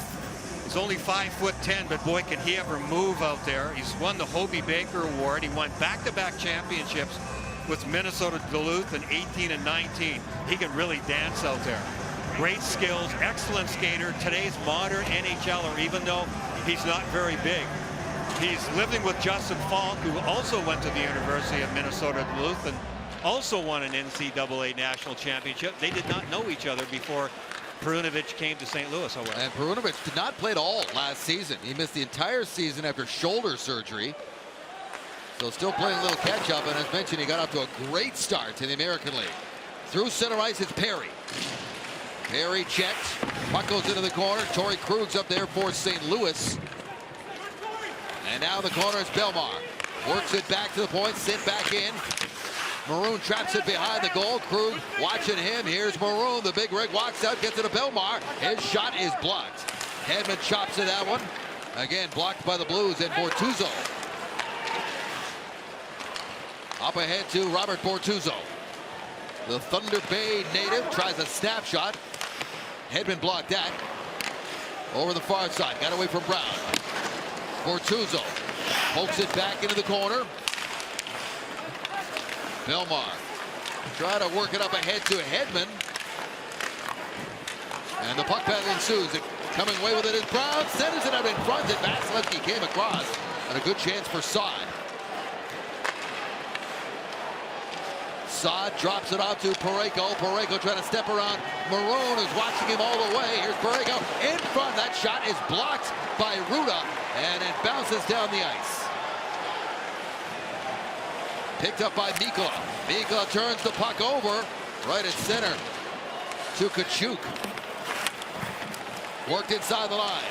He's only 5'10", but boy, can he ever move out there. He's won the Hobie Baker Award. He won back-to-back championships with Minnesota Duluth in 18 and 19. He can really dance out there. Great skills, excellent skater. Today's modern NHLer, even though he's not very big. He's living with Justin Falk, who also went to the University of Minnesota Duluth and also won an NCAA national championship. They did not know each other before Perunovich came to St. Louis, however. And Perunovich did not play at all last season. He missed the entire season after shoulder surgery. So still playing a little catch-up, and as mentioned, he got off to a great start in the American League. Through center ice, it's Perry. Perry checks. Puck goes into the corner. Torrey Krug's up there for St. Louis. And now in the corner is Belmar. Works it back to the point, sent back in. Maroon traps it behind the goal. Krug watching him. Here's Maroon. The big rig walks out, gets it to Belmar. His shot is blocked. Hedman chops at that one. Again, blocked by the Blues and Bortuzzo. Up ahead to Robert Bortuzzo. The Thunder Bay native tries a snapshot. Hedman blocked that. Over the far side. Got away from Brown. Bortuzzo pokes it back into the corner. Belmar try to work it up ahead to Hedman. And the puck battle ensues. Coming away with it is Brown. Centers it out in front, and Vasilevsky came across. And a good chance for Saad. Saad drops it out to Parayko. Parayko trying to step around Maroon, who's watching him all the way. Here's Parayko in front. That shot is blocked by Ruda, and it bounces down the ice. Picked up by Mikkola. Mikkola turns the puck over right at center to Kachuk. Worked inside the line.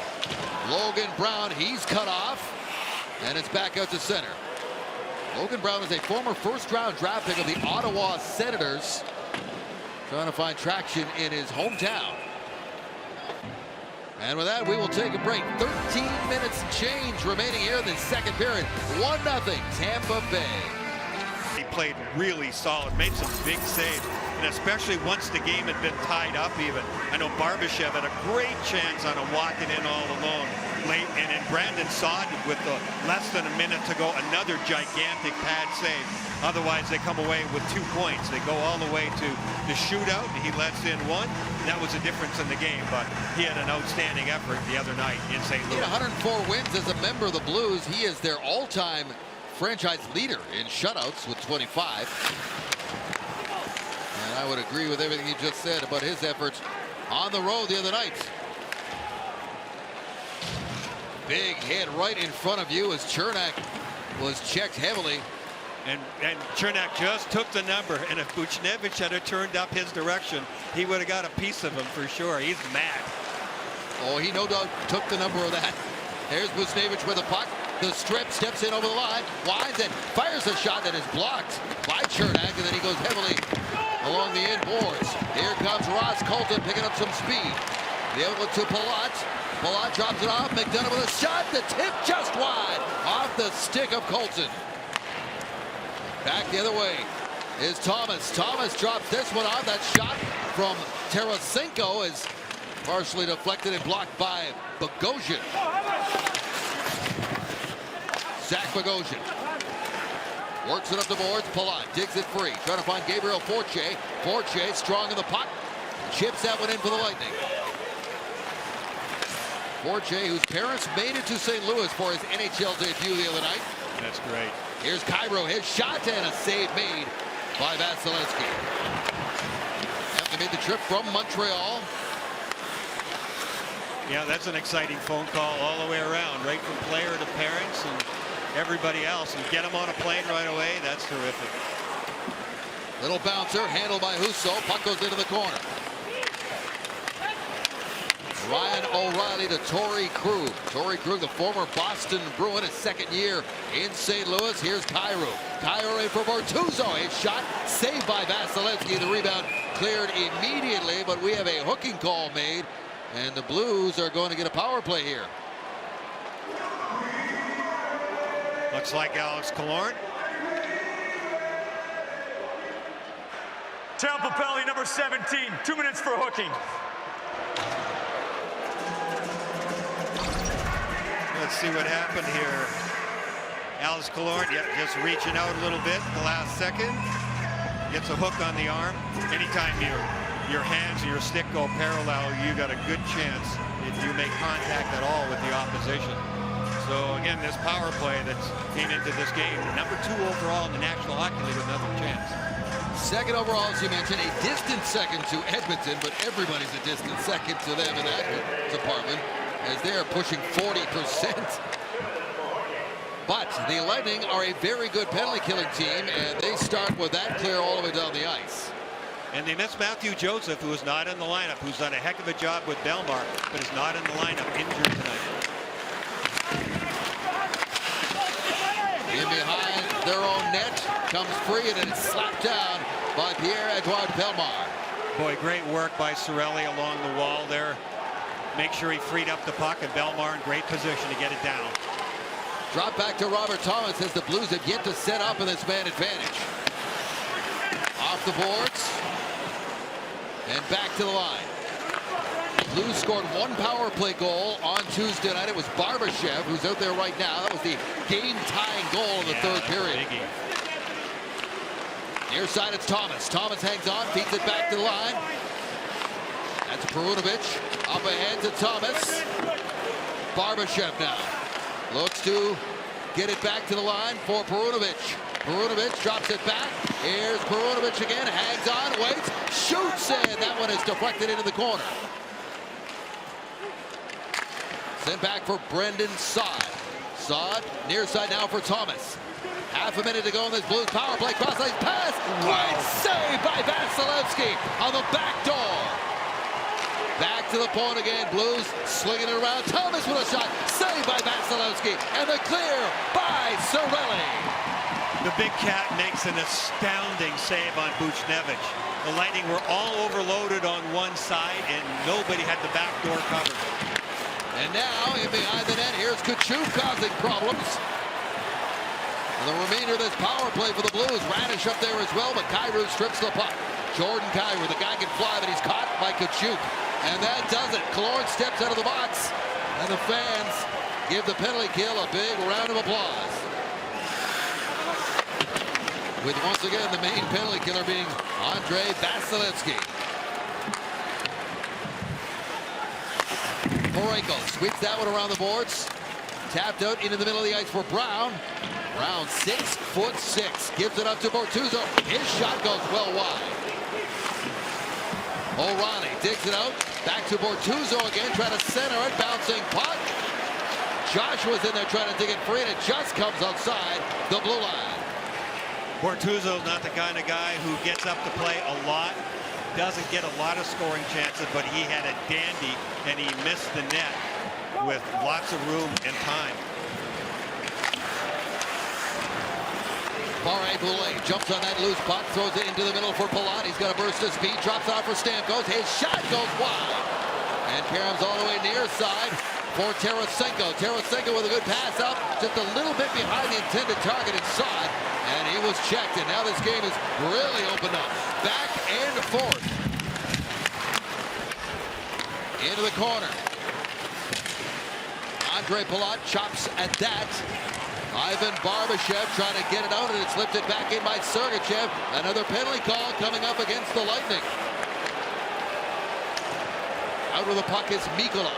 Logan Brown, he's cut off, and it's back out to center. Logan Brown is a former first-round draft pick of the Ottawa Senators, trying to find traction in his hometown. And with that, we will take a break. 13 minutes change remaining here in the second period. 1-0 Tampa Bay. He played really solid, made some big saves, and especially once the game had been tied up even. I know Barbashev had a great chance on a walking in all alone late, and then Brandon Saad with less than a minute to go, another gigantic pad save. Otherwise, they come away with 2 points. They go all the way to the shootout, and he lets in one. That was a difference in the game, but he had an outstanding effort the other night in St. Louis. He had 104 wins as a member of the Blues. He is their all-time franchise leader in shutouts with 25. And I would agree with everything you just said about his efforts on the road the other night. Big hit right in front of you as Cernak was checked heavily. And Cernak just took the number, and if Buchnevich had turned up his direction, he would have got a piece of him for sure. He's mad. Oh, he no doubt took the number of that. There's Buchnevich with a puck. The strip, steps in over the line, winds and fires a shot that is blocked by Cernak, and then he goes heavily along the inboards. Here comes Ross Colton picking up some speed. The outlet to Palat. Palat drops it off. McDonough with a shot. The tip just wide off the stick of Colton. Back the other way is Thomas. Thomas drops this one off. That shot from Tarasenko is partially deflected and blocked by Bogosian. Zach Bogosian works it up the boards. Palat digs it free. Trying to find Gabriel Fortier. Fortier strong in the puck. Chips that one in for the Lightning. Fortier, whose parents made it to St. Louis for his NHL debut the other night. That's great. Here's Cairo, his shot, and a save made by Vasilevsky. Yep, they made the trip from Montreal. Yeah, that's an exciting phone call all the way around, right from player to parents and everybody else, and get them on a plane right away. That's terrific. Little bouncer handled by Husso. Puck goes into the corner. Ryan O'Reilly to Torrey Krug. Torrey Krug, the former Boston Bruin, his second year in St. Louis. Here's Cairo. Cairo in for Bortuzzo. His shot saved by Vasilevsky. The rebound cleared immediately, but we have a hooking call made, and the Blues are going to get a power play here. Looks like Alex Killorn. Tampa penalty number 17, 2 minutes for hooking. Let's see what happened here. Alex Killorn, yeah, just reaching out a little bit in the last second. Gets a hook on the arm. Anytime your hands and your stick go parallel, you got a good chance if you make contact at all with the opposition. So again, this power play that came into this game, number 2 overall in the National Hockey League, another chance. Second overall, as you mentioned, a distant second to Edmonton, but everybody's a distant second to them in that department, as they are pushing 40%. But the Lightning are a very good penalty-killing team, and they start with that clear all the way down the ice. And they miss Matthew Joseph, who is not in the lineup, who's done a heck of a job with Belmar, but is not in the lineup, injured tonight. In behind their own net, comes free, and it's slapped down by Pierre-Edouard Bellemare. Boy, great work by Cirelli along the wall there. Make sure he freed up the puck, and Bellemare in great position to get it down. Drop back to Robert Thomas as the Blues have yet to set up in this man advantage. Off the boards, and back to the line. Blues scored 1 power play goal on Tuesday night. It was Barbashev, who's out there right now. That was the game-tying goal in the third period. Biggie. Near side, it's Thomas. Thomas hangs on, feeds it back to the line. That's Perunovic. Up ahead to Thomas. Barbashev now looks to get it back to the line for Perunovic. Perunovic drops it back. Here's Perunovic again. Hangs on, waits, shoots, and that one is deflected into the corner. Sent back for Brendan Saad. Saad, near side now for Thomas. Half a minute to go in this Blues power play. Cross-ice pass. Great save by Vasilevsky on the back door. Back to the point again. Blues slinging it around. Thomas with a shot. Saved by Vasilevsky. And the clear by Cirelli. The Big Cat makes an astounding save on Buchnevich. The Lightning were all overloaded on one side, and nobody had the back door covered. And now, in behind the net, here's Kachuk causing problems. And the remainder of this power play for the Blues. Radish up there as well, but Kyrou strips the puck. Jordan Kyrou, the guy can fly, but he's caught by Kachuk. And that does it. Killorn steps out of the box, and the fans give the penalty kill a big round of applause. With once again the main penalty killer being Andrei Vasilevsky. Parayko sweeps that one around the boards. Tapped out into the middle of the ice for Brown. Brown 6'6", gives it up to Bortuzzo. His shot goes well wide. O'Reilly digs it out. Back to Bortuzzo again, trying to center it. Bouncing puck. Joshua's in there trying to dig it free, and it just comes outside the blue line. Bortuzzo's not the kind of guy who gets up to play a lot. Doesn't get a lot of scoring chances, but he had a dandy, and he missed the net with lots of room and time. Barré-Boulet jumps on that loose puck, throws it into the middle for Palat. He's got a burst of speed, drops off for Stamkos. His shot goes wide. And Karam's all the way near side for Tarasenko. Tarasenko with a good pass up, just a little bit behind the intended target and saw it. And he was checked, and now this game is really opened up. Back and forth. Into the corner. Andre Palat chops at that. Ivan Barbashev trying to get it out, and it's lifted back in by Sergachev. Another penalty call coming up against the Lightning. Out with the puck is Mikkola.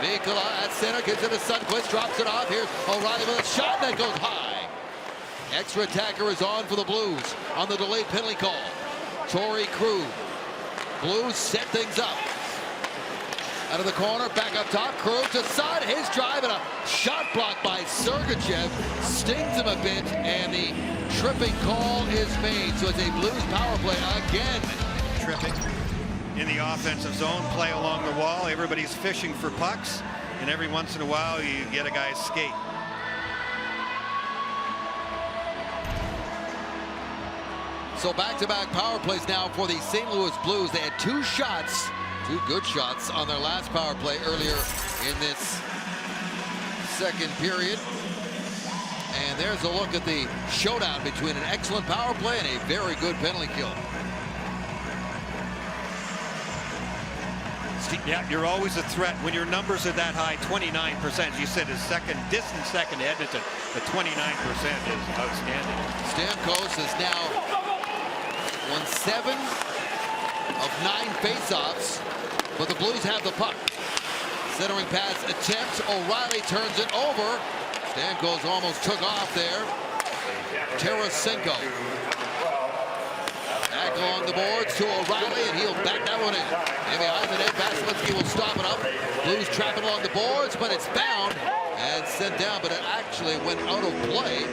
Mikkola at center, gives it to Sundqvist, drops it off. Here's O'Reilly with a shot that goes high. Extra attacker is on for the Blues on the delayed penalty call. Torrey Krug. Blues set things up. Out of the corner, back up top, Krug to side, his drive, and a shot blocked by Sergachev. Stings him a bit, and the tripping call is made. So it's a Blues power play again. Tripping in the offensive zone, play along the wall. Everybody's fishing for pucks, and every once in a while you get a guy's skate. So back-to-back power plays now for the St. Louis Blues. They had two good shots on their last power play earlier in this second period. And there's a look at the showdown between an excellent power play and a very good penalty kill. Yeah, you're always a threat when your numbers are that high. 29%, you said, is distant second to Edmonton. The 29% is outstanding. Stamkos has now won 7 of 9 faceoffs, but the Blues have the puck. Centering pass attempt. O'Reilly turns it over. Stamkos almost took off there. Tarasenko back along the boards to O'Reilly, and he'll back that one in. And behind the net, Vasilevsky will stop it up. Blues trapping along the boards, but it's found and sent down, but it actually went out of play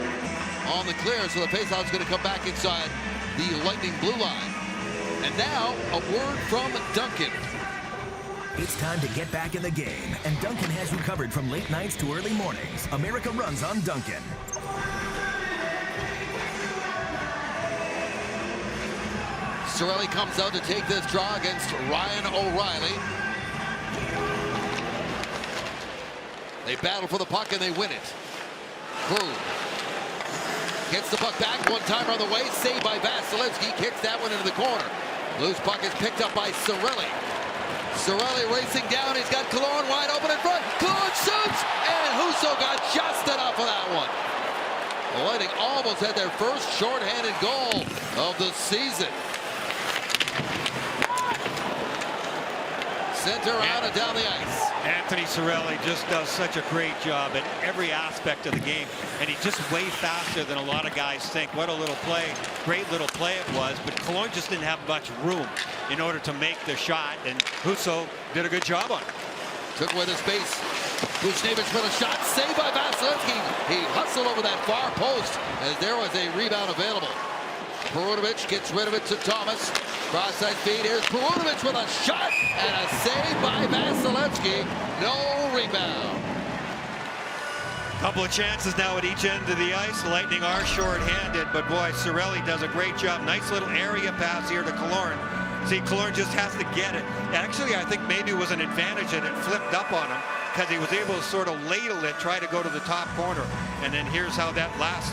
on the clear, so the faceoff is going to come back inside the Lightning blue line. And now, a word from Duncan. It's time to get back in the game, and Duncan has you covered from late nights to early mornings. America runs on Duncan. Cirelli comes out to take this draw against Ryan O'Reilly. They battle for the puck and they win it. Krug gets the puck back, one time on the way, saved by Vasilevsky, kicks that one into the corner. Loose puck is picked up by Cirelli. Cirelli racing down, he's got Killorn wide open in front. Killorn shoots, and Husso got just enough of that one. The Lightning almost had their first shorthanded goal of the season. Center out and down the ice. Anthony Cirelli just does such a great job at every aspect of the game, and he's just way faster than a lot of guys think. What a little play, great little play it was, but Killorn just didn't have much room in order to make the shot, and Husso did a good job on it. Took away the space. Buchnevich for the shot, saved by Vasilevsky. He hustled over that far post as there was a rebound available. Perunovich gets rid of it to Thomas. Cross-side feed. Here's Perunovich with a shot and a save by Vasilevsky. No rebound. Couple of chances now at each end of the ice. The Lightning are short-handed, but boy, Cirelli does a great job. Nice little area pass here to Killorn. See, Killorn just has to get it. Actually, I think maybe it was an advantage that it flipped up on him because he was able to sort of ladle it, try to go to the top corner. And then here's how that last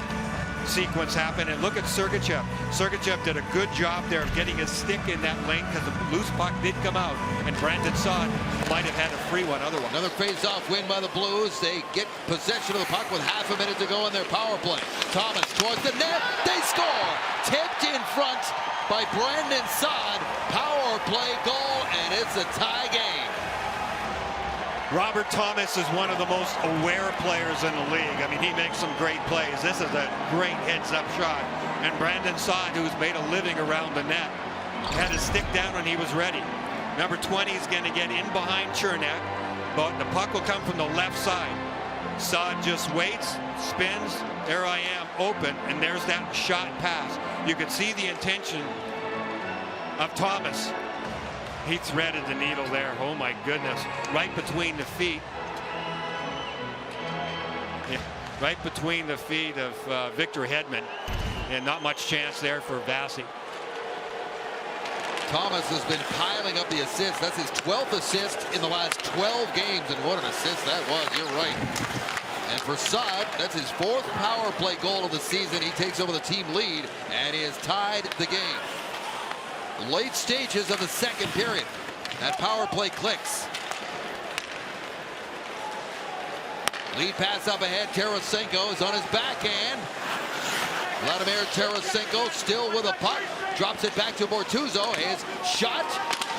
sequence happened, and look at Sergachev. Sergachev did a good job there of getting his stick in that lane because the loose puck did come out, and Brandon Saad might have had a free one otherwise. Another face-off win by the Blues. They get possession of the puck with half a minute to go in their power play. Thomas towards the net. They score. Tipped in front by Brandon Saad. Power play goal, and it's a tie game. Robert Thomas is one of the most aware players in the league. I mean, he makes some great plays. This is a great heads-up shot. And Brandon Saad, who's made a living around the net, had his stick down when he was ready. Number 20 is going to get in behind Chernak, but the puck will come from the left side. Saad just waits, spins, there I am, open, and there's that shot pass. You can see the intention of Thomas. He threaded the needle there. Oh my goodness. Right between the feet. Yeah, right between the feet of Victor Hedman. And not much chance there for Vasi. Thomas has been piling up the assists. That's his 12th assist in the last 12 games. And what an assist that was. You're right. And for Saad, that's his 4th power play goal of the season. He takes over the team lead, and he has tied the game. Late stages of the second period. That power play clicks. Lead pass up ahead. Tarasenko is on his backhand. Vladimir Tarasenko still with a puck. Drops it back to Bortuzzo. His shot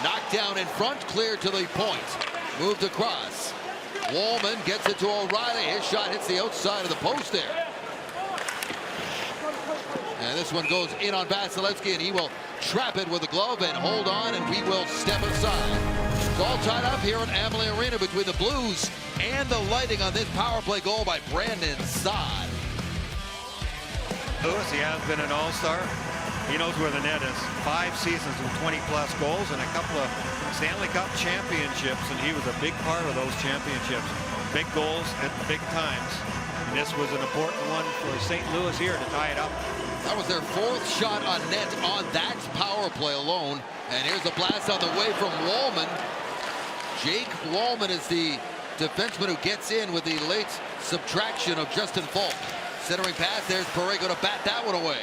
knocked down in front. Cleared to the point. Moved across. Wallman gets it to O'Reilly. His shot hits the outside of the post there. And this one goes in on Vasilevsky, and he will trap it with a glove and hold on, and we will step aside. It's all tied up here at Amalie Arena between the Blues and the Lightning on this power play goal by Brandon Saad. Lewis, he has been an all-star. He knows where the net is. 5 seasons with 20-plus goals and a couple of Stanley Cup championships, and he was a big part of those championships. Big goals at big times. And this was an important one for St. Louis here to tie it up. That was their 4th shot on net on that power play alone. And here's a blast on the way from Wallman. Jake Wallman is the defenseman who gets in with the late subtraction of Justin Falk. Centering pass, there's Parayko to bat that one away.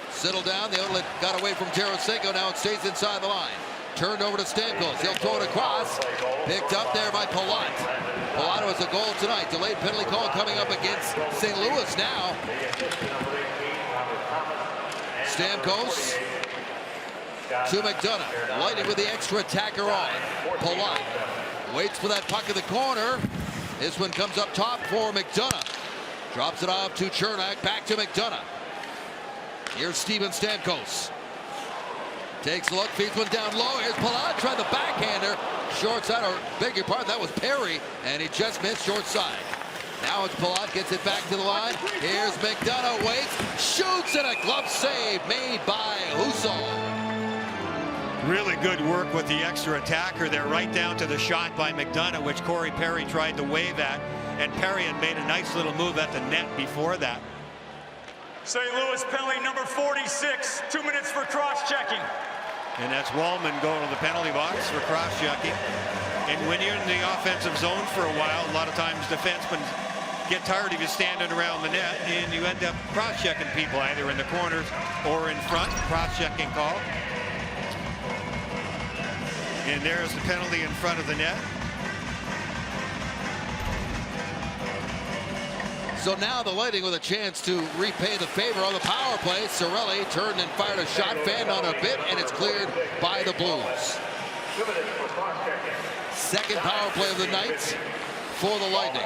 Settle down, the outlet got away from Tarasenko, now it stays inside the line. turned over to Stamkos. He'll throw it across. Picked up there by Palat. Palat has a goal tonight. Delayed penalty call coming up against St. Louis now. Stamkos to McDonough. Lightning with the extra attacker on. Palat waits for that puck in the corner. This one comes up top for McDonough. Drops it off to Chernak. Back to McDonough. Here's Steven Stamkos. Takes a look, feeds one down low. Here's Palat, tried the backhander. Short side, or beg your pardon, that was Perry, and he just missed short side. Now it's Palat, gets it back to the line. Here's McDonough, waits, shoots, and a glove save made by Husso. Really good work with the extra attacker there, right down to the shot by McDonough, which Corey Perry tried to wave at, and Perry had made a nice little move at the net before that. St. Louis penalty number 46. 2 minutes for cross-checking. And that's Wallman going to the penalty box for cross-checking. And when you're in the offensive zone for a while, a lot of times defensemen get tired of you standing around the net, and you end up cross-checking people either in the corners or in front. Cross-checking call. And there's the penalty in front of the net. So now the Lightning with a chance to repay the favor on the power play. Cirelli turned and fired a shot, fanned on a bit, and it's cleared by the Blues. Second power play of the night for the Lightning.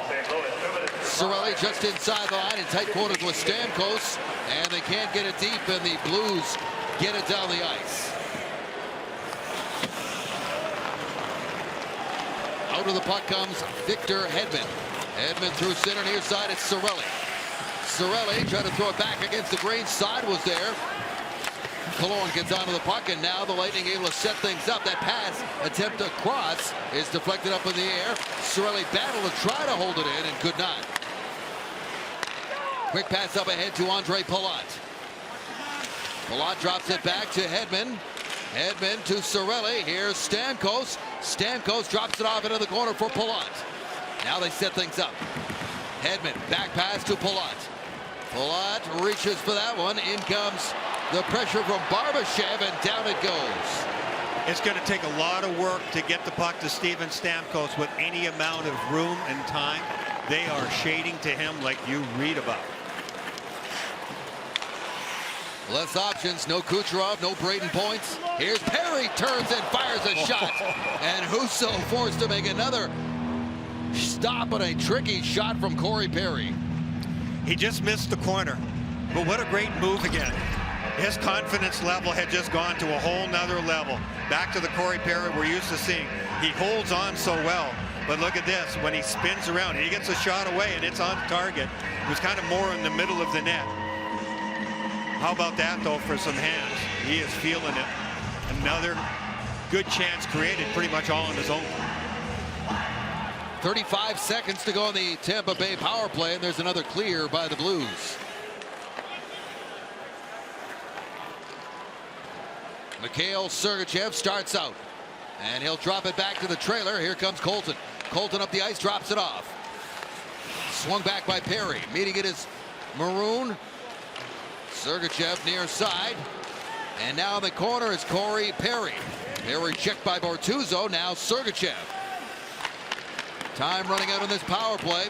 Cirelli just inside the line in tight quarters with Stamkos, and they can't get it deep, and the Blues get it down the ice. Out of the puck comes Victor Hedman. Hedman through center, near side, it's Cirelli. Cirelli tried to throw it back against the grain. Side was there. Killorn gets onto the puck, and now the Lightning able to set things up. That pass attempt across is deflected up in the air. Cirelli battled to try to hold it in and could not. Quick pass up ahead to Andre Palat. Palat drops it back to Hedman. Hedman to Cirelli. Here's Stamkos. Stamkos drops it off into the corner for Palat. Now they set things up. Hedman, back pass to Palat. Palat reaches for that one. In comes the pressure from Barbashev, and down it goes. It's going to take a lot of work to get the puck to Steven Stamkos with any amount of room and time. They are shading to him like you read about. Less options, no Kucherov, no Braden points. Here's Perry, turns and fires a shot. And Husso forced to make another stop on a tricky shot from Corey Perry. He just missed the corner, but what a great move again. His confidence level had just gone to a whole nother level. Back to the Corey Perry we're used to seeing. He holds on so well, but look at this. When he spins around, he gets a shot away and it's on target. It was kind of more in the middle of the net. How about that though for some hands? He is feeling it. Another good chance created pretty much all on his own. 35 seconds to go in the Tampa Bay power play, and there's another clear by the Blues. Mikhail Sergachev starts out, and he'll drop it back to the trailer. Here comes Colton. Colton up the ice, drops it off. Swung back by Perry. Meeting it is Maroon. Sergachev near side. And now in the corner is Corey Perry. Perry checked by Bortuzzo. Now Sergachev. Time running out on this power play.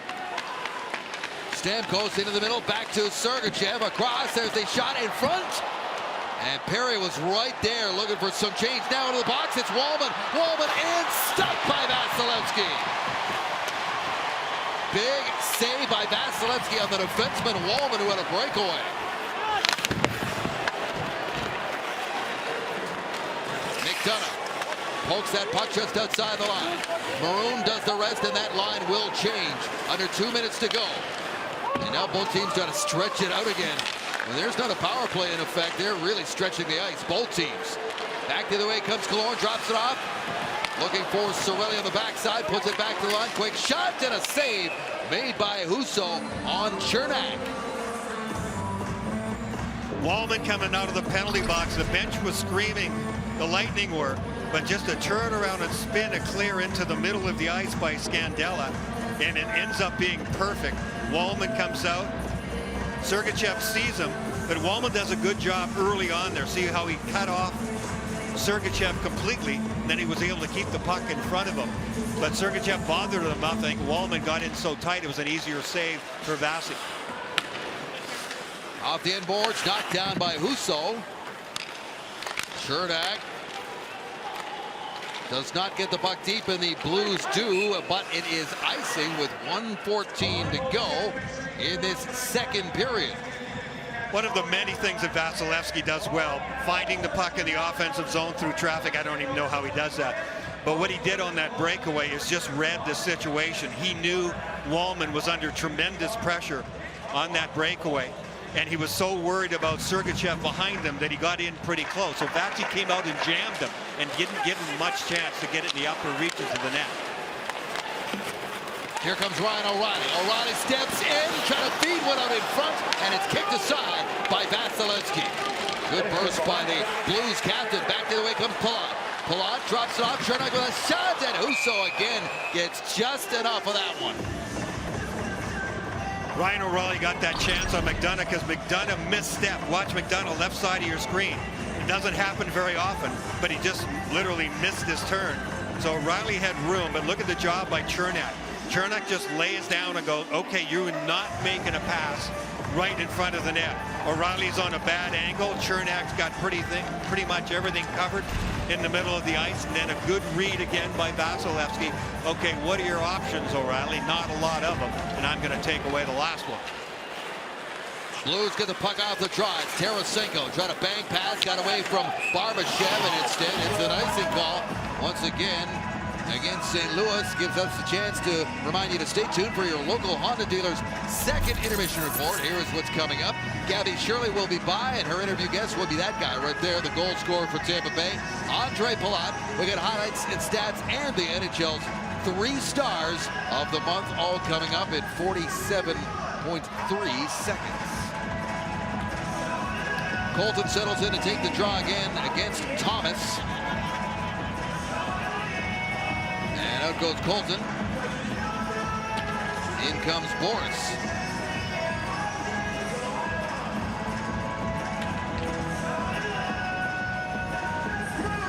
Stamkos into the middle, back to Sergachev, across, there's the shot in front. And Perry was right there looking for some change. Now into the box, it's Wallman. Wallman and stopped by Vasilevsky. Big save by Vasilevsky on the defenseman Wallman, who had a breakaway. McDonough pokes that puck just outside the line. Maroon does the rest, and that line will change. Under 2 minutes to go. And now both teams got to stretch it out again. When there's not a power play in effect, they're really stretching the ice, both teams. Back the other way comes Killorn, drops it off. Looking for Cirelli on the backside, puts it back to the line. Quick shot and a save made by Husso on Chernak. Wallman coming out of the penalty box. The bench was screaming, the Lightning were, but just a turnaround and spin, a clear into the middle of the ice by Scandella, and it ends up being perfect. Wallman comes out. Sergachev sees him, but Wallman does a good job early on there. See how he cut off Sergachev completely, and then he was able to keep the puck in front of him. But Sergachev bothered him enough. I think Wallman got in so tight it was an easier save for Vasi. Off the end boards, knocked down by Husso. Chernak does not get the puck deep, and the Blues do, but it is icing with 1:14 to go in this second period. One of the many things that Vasilevsky does well, finding the puck in the offensive zone through traffic. I don't even know how he does that. But what he did on that breakaway is just read the situation. He knew Wallman was under tremendous pressure on that breakaway. And he was so worried about Sergachev behind him that he got in pretty close. So Vasi came out and jammed him and didn't give him much chance to get it in the upper reaches of the net. Here comes Ryan O'Reilly. O'Reilly steps in, trying to feed one out in front, and it's kicked aside by Vasilevsky. Good burst by the Blues captain. Back the other way comes Palat. Palat drops it off. Chernak with a shot, and Husso again gets just enough of that one. Ryan O'Reilly got that chance on McDonough because McDonough misstepped. Watch McDonough, left side of your screen. It doesn't happen very often, but he just literally missed his turn. So O'Reilly had room, but look at the job by Chernak. Chernak just lays down and goes, okay, you're not making a pass right in front of the net. O'Reilly's on a bad angle. Chernak's got pretty much everything covered in the middle of the ice, and then a good read again by Vasilevsky. Okay, what are your options, O'Reilly? Not a lot of them, and I'm going to take away the last one. Blues get the puck off the draw. It's Tarasenko trying to bang pass, got away from Barbashev, and instead it's an icing call once again against St. Louis. Gives us the chance to remind you to stay tuned for your local Honda dealer's second intermission report. Here is what's coming up. Gabby Shirley will be by, and her interview guest will be that guy right there, the goal scorer for Tampa Bay, Andre Palat. We got highlights and stats and the NHL's 3 stars of the month, all coming up in 47.3 seconds. Colton settles in to take the draw again against Thomas. And out goes Colton. In comes Boris.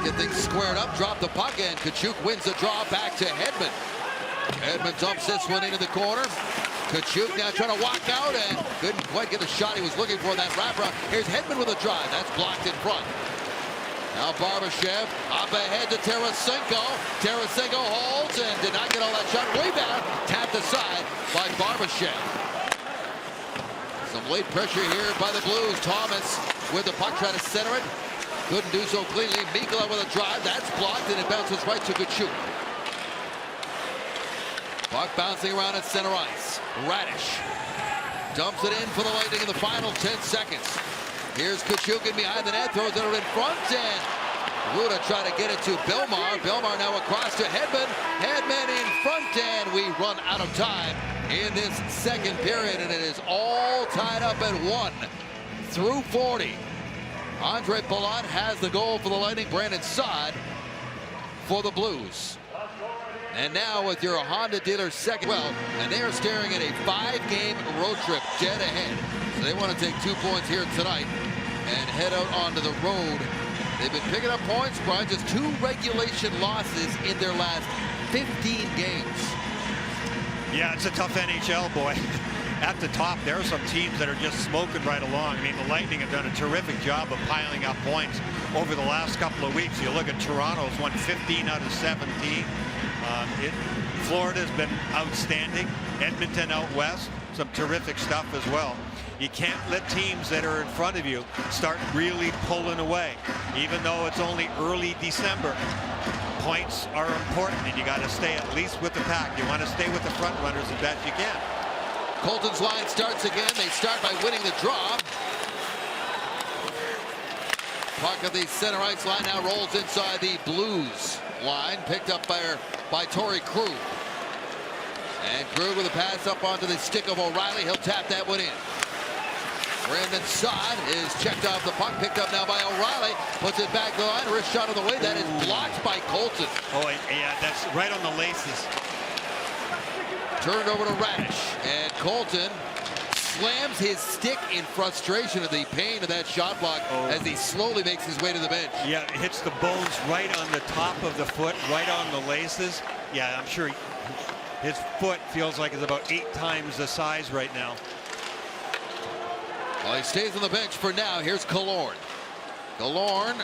Get things squared up, drop the puck, and Tkachuk wins the draw back to Hedman. Hedman dumps this one into the corner. Tkachuk now trying to walk out and couldn't quite get the shot he was looking for, that wraparound. Here's Hedman with a drive. That's blocked in front. Now Barbashev up ahead to Tarasenko. Tarasenko holds and did not get all that shot. Rebound tapped aside by Barbashev. Some late pressure here by the Blues. Thomas with the puck trying to center it. Couldn't do so cleanly. Mikkola with a drive. That's blocked and it bounces right to Tkachuk. Puck bouncing around at center ice. Radish dumps it in for the Lightning in the final 10 seconds. Here's Tkachuk in behind the net, throws it in front, and Ruda trying to get it to Belmar. Belmar now across to Hedman. Hedman in front, and we run out of time in this second period, and it is all tied up at 1 through 40. Andre Palat has the goal for the Lightning. Brandon Saad for the Blues. And now with your Honda dealer second, and they are staring at a 5-game road trip dead ahead. So they want to take 2 points here tonight and head out onto the road. They've been picking up points, Brian, just 2 regulation losses in their last 15 games. Yeah, it's a tough NHL, boy. At the top, there are some teams that are just smoking right along. I mean, the Lightning have done a terrific job of piling up points over the last couple of weeks. You look at Toronto's won 15 out of 17. Florida's been outstanding. Edmonton out west, some terrific stuff as well. You can't let teams that are in front of you start really pulling away, even though it's only early December. Points are important, and you got to stay at least with the pack. You want to stay with the front runners as best you can. Colton's line starts again. They start by winning the draw. Puck at the center ice line now rolls inside the Blues line, picked up by Torrey Krug. And Krug with a pass up onto the stick of O'Reilly. He'll tap that one in. Brandon Saad is checked off the puck, picked up now by O'Reilly. Puts it back the line. Wrist shot on the way. That is blocked by Colton. Oh, yeah, that's right on the laces. Turned over to Radish. And Colton slams his stick in frustration of the pain of that shot block as he slowly makes his way to the bench. Yeah, it hits the bones right on the top of the foot, right on the laces. Yeah, I'm sure his foot feels like it's about 8 times the size right now. Well, he stays on the bench for now. Here's Killorn. Killorn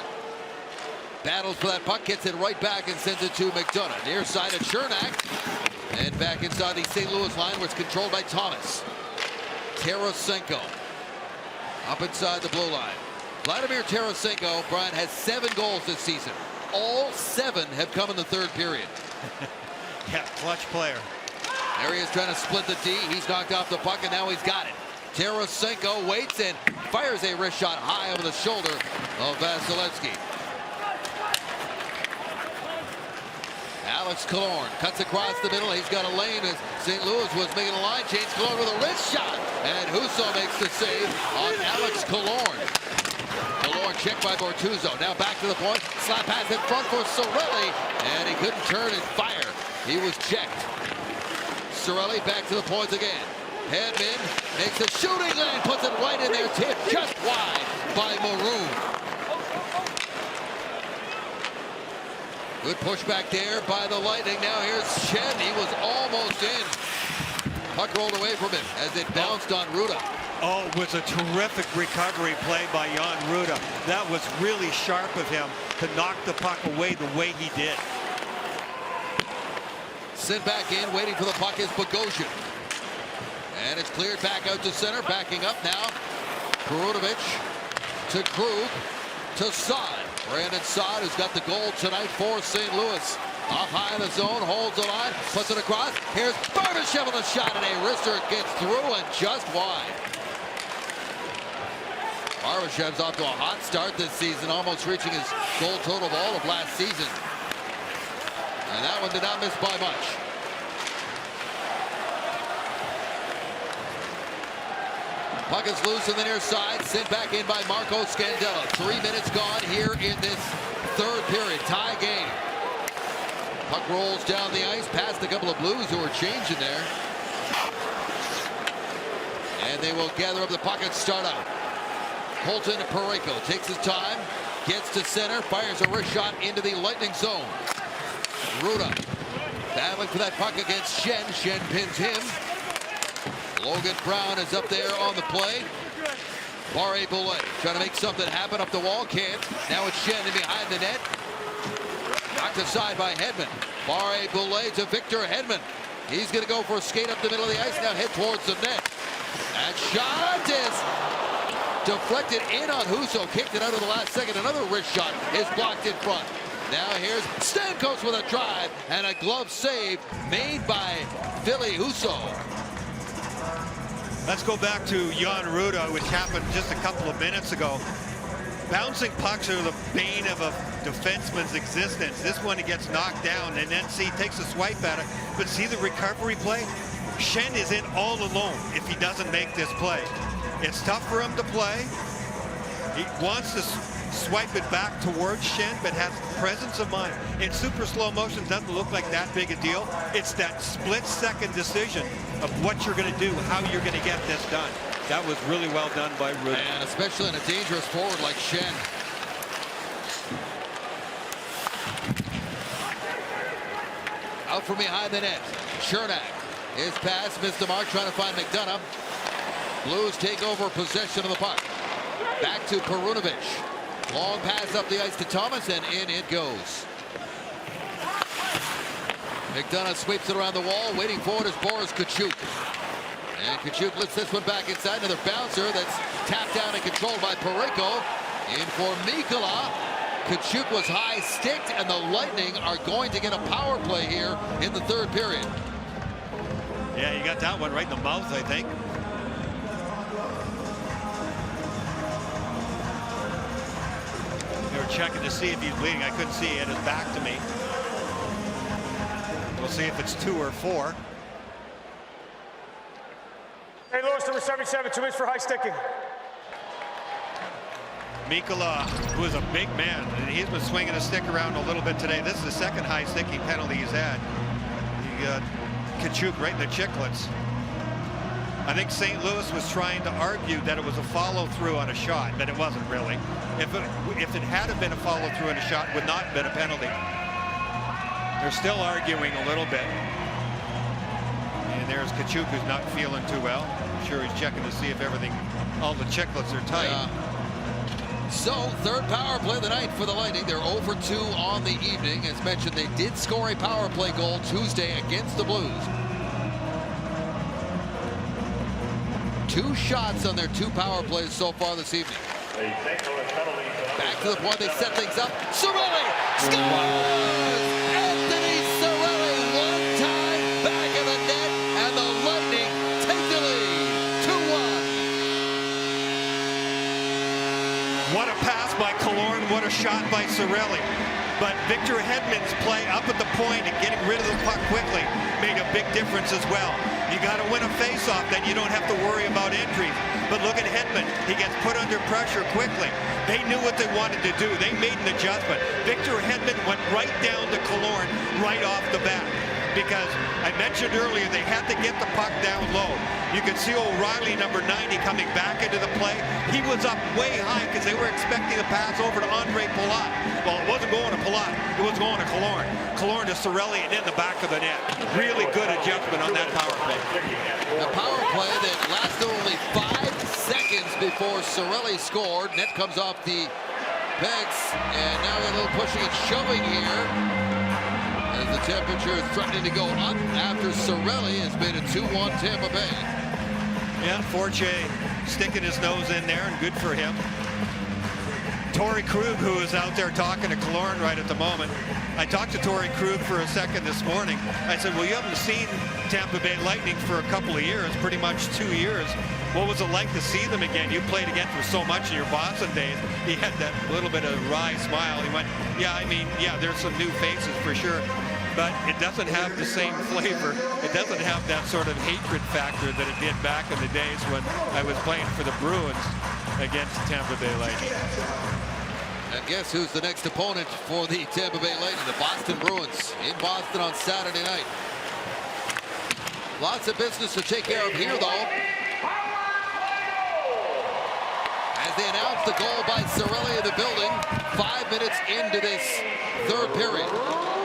battles for that puck, gets it right back and sends it to McDonough. Near side of Chernak. And back inside the St. Louis line where it's controlled by Thomas. Tarasenko up inside the blue line. Vladimir Tarasenko, Brian, has 7 goals this season. All 7 have come in the third period. Yeah, clutch player. There he is trying to split the D. He's knocked off the puck and now he's got it. Tarasenko waits and fires a wrist shot high over the shoulder of Vasilevsky. Alex Killorn cuts across the middle. He's got a lane as St. Louis was making a line change. Killorn with a wrist shot. And Husso makes the save on Alex Killorn. Killorn checked by Bortuzzo. Now back to the point. Slap pass in front for Cirelli. And he couldn't turn and fire. He was checked. Cirelli back to the points again. Hedman makes a shooting lane. Puts it right in there. Tip just wide by Maroon. Good push back there by the Lightning. Now here's Schenn. He was almost in. Puck rolled away from him as it bounced on Ruda. Oh, it was a terrific recovery play by Jan Ruda. That was really sharp of him to knock the puck away the way he did. Sent back in, waiting for the puck is Bogosian. And it's cleared back out to center. Backing up now. Perunovic to Krug to Saad. Brandon Saad, who's got the goal tonight for St. Louis. Off high in the zone, holds the line, puts it across. Here's Barbashev with a shot, and a wrister gets through and just wide. Barbashev's off to a hot start this season, almost reaching his goal total of all of last season. And that one did not miss by much. Puck is loose on the near side, sent back in by Marco Scandella. 3 minutes gone here in this third period. Tie game. Puck rolls down the ice past a couple of Blues who are changing there. And they will gather up the puck and start out. Colton Parayko takes his time, gets to center, fires a wrist shot into the Lightning zone. Ruda battling for that puck against Schenn. Schenn pins him. Logan Brown is up there on the play. Barré-Boulet trying to make something happen up the wall. Can't. Now it's Schenn in behind the net. Knocked aside by Hedman. Barré-Boulet to Victor Hedman. He's going to go for a skate up the middle of the ice. Now head towards the net. That shot is deflected in on Husso. Kicked it out of the last second. Another wrist shot is blocked in front. Now here's Stamkos with a drive and a glove save made by Ville Husso. Let's go back to Jan Ruda, which happened just a couple of minutes ago. Bouncing pucks are the bane of a defenseman's existence. This one, he gets knocked down, and then see, takes a swipe at it. But see the recovery play? Schenn is in all alone if he doesn't make this play. It's tough for him to play. He wants to swipe it back towards Schenn, but has presence of mind. In super slow motion, doesn't look like that big a deal. It's that split-second decision of what you're going to do, how you're going to get this done. That was really well done by Ruda. And especially in a dangerous forward like Schenn. Out from behind the net. Chernak. His pass missed the mark, trying to find McDonough. Blues take over possession of the puck. Back to Perunovic. Long pass up the ice to Thomas, and in it goes. McDonough sweeps it around the wall. Waiting for it is Boris Tkachuk. And Tkachuk lets this one back inside. Another bouncer that's tapped down and controlled by Parayko. In for Mikkola. Tkachuk was high-sticked, and the Lightning are going to get a power play here in the third period. Yeah, you got that one right in the mouth, I think. They were checking to see if he's bleeding. I couldn't see. He had his back to me. We'll see if it's 2 or 4. St. Louis, number 77, 2 minutes for high sticking. Mikkola, who is a big man, and he's been swinging a stick around a little bit today. This is the second high sticking penalty he's had. He got Tkachuk right in the chicklets. I think St. Louis was trying to argue that it was a follow-through on a shot, but it wasn't really. If it had been a follow-through on a shot, it would not have been a penalty. They're still arguing a little bit. And there's Kachuk, who's not feeling too well. I'm sure he's checking to see if all the chicklets are tight. So, third power play of the night for the Lightning. They're 0 for 2 on the evening. As mentioned, they did score a power play goal Tuesday against the Blues. 2 shots on their 2 power plays so far this evening. Back to the point, they set things up. Cirelli scores! Anthony Cirelli, one time back of the net, and the Lightning take the lead. 2-1. What a pass by Killorn, what a shot by Cirelli. But Victor Hedman's play up at the point and getting rid of the puck quickly made a big difference as well. You got to win a face-off, then you don't have to worry about injuries. But look at Hedman. He gets put under pressure quickly. They knew what they wanted to do. They made an adjustment. Victor Hedman went right down to Killorn right off the bat. Because I mentioned earlier, they had to get the puck down low. You could see O'Reilly, number 90, coming back into the play. He was up way high because they were expecting a pass over to Andre Palat. Well, it wasn't going to Palat. It was going to Killorn. Killorn to Cirelli and in the back of the net. Really good adjustment on that power play. The power play that lasted only 5 seconds before Cirelli scored. Net comes off the pegs, and now a little pushing and shoving here. As the temperature is threatening to go up after Cirelli has made a 2-1 Tampa Bay. Yeah, Forche sticking his nose in there, and good for him. Torrey Krug, who is out there talking to Killorn right at the moment. I talked to Torrey Krug for a second this morning. I said, well, you haven't seen Tampa Bay Lightning for a couple of years, pretty much 2 years. What was it like to see them again? You played against them so much in your Boston days. He had that little bit of wry smile. He went, yeah, I mean, yeah, there's some new faces for sure, but it doesn't have the same flavor. It doesn't have that sort of hatred factor that it did back in the days when I was playing for the Bruins against Tampa Bay Lightning. And guess who's the next opponent for the Tampa Bay Lightning? The Boston Bruins in Boston on Saturday night. Lots of business to take care of here, though. As they announce the goal by Cirelli in the building, 5 minutes into this third period.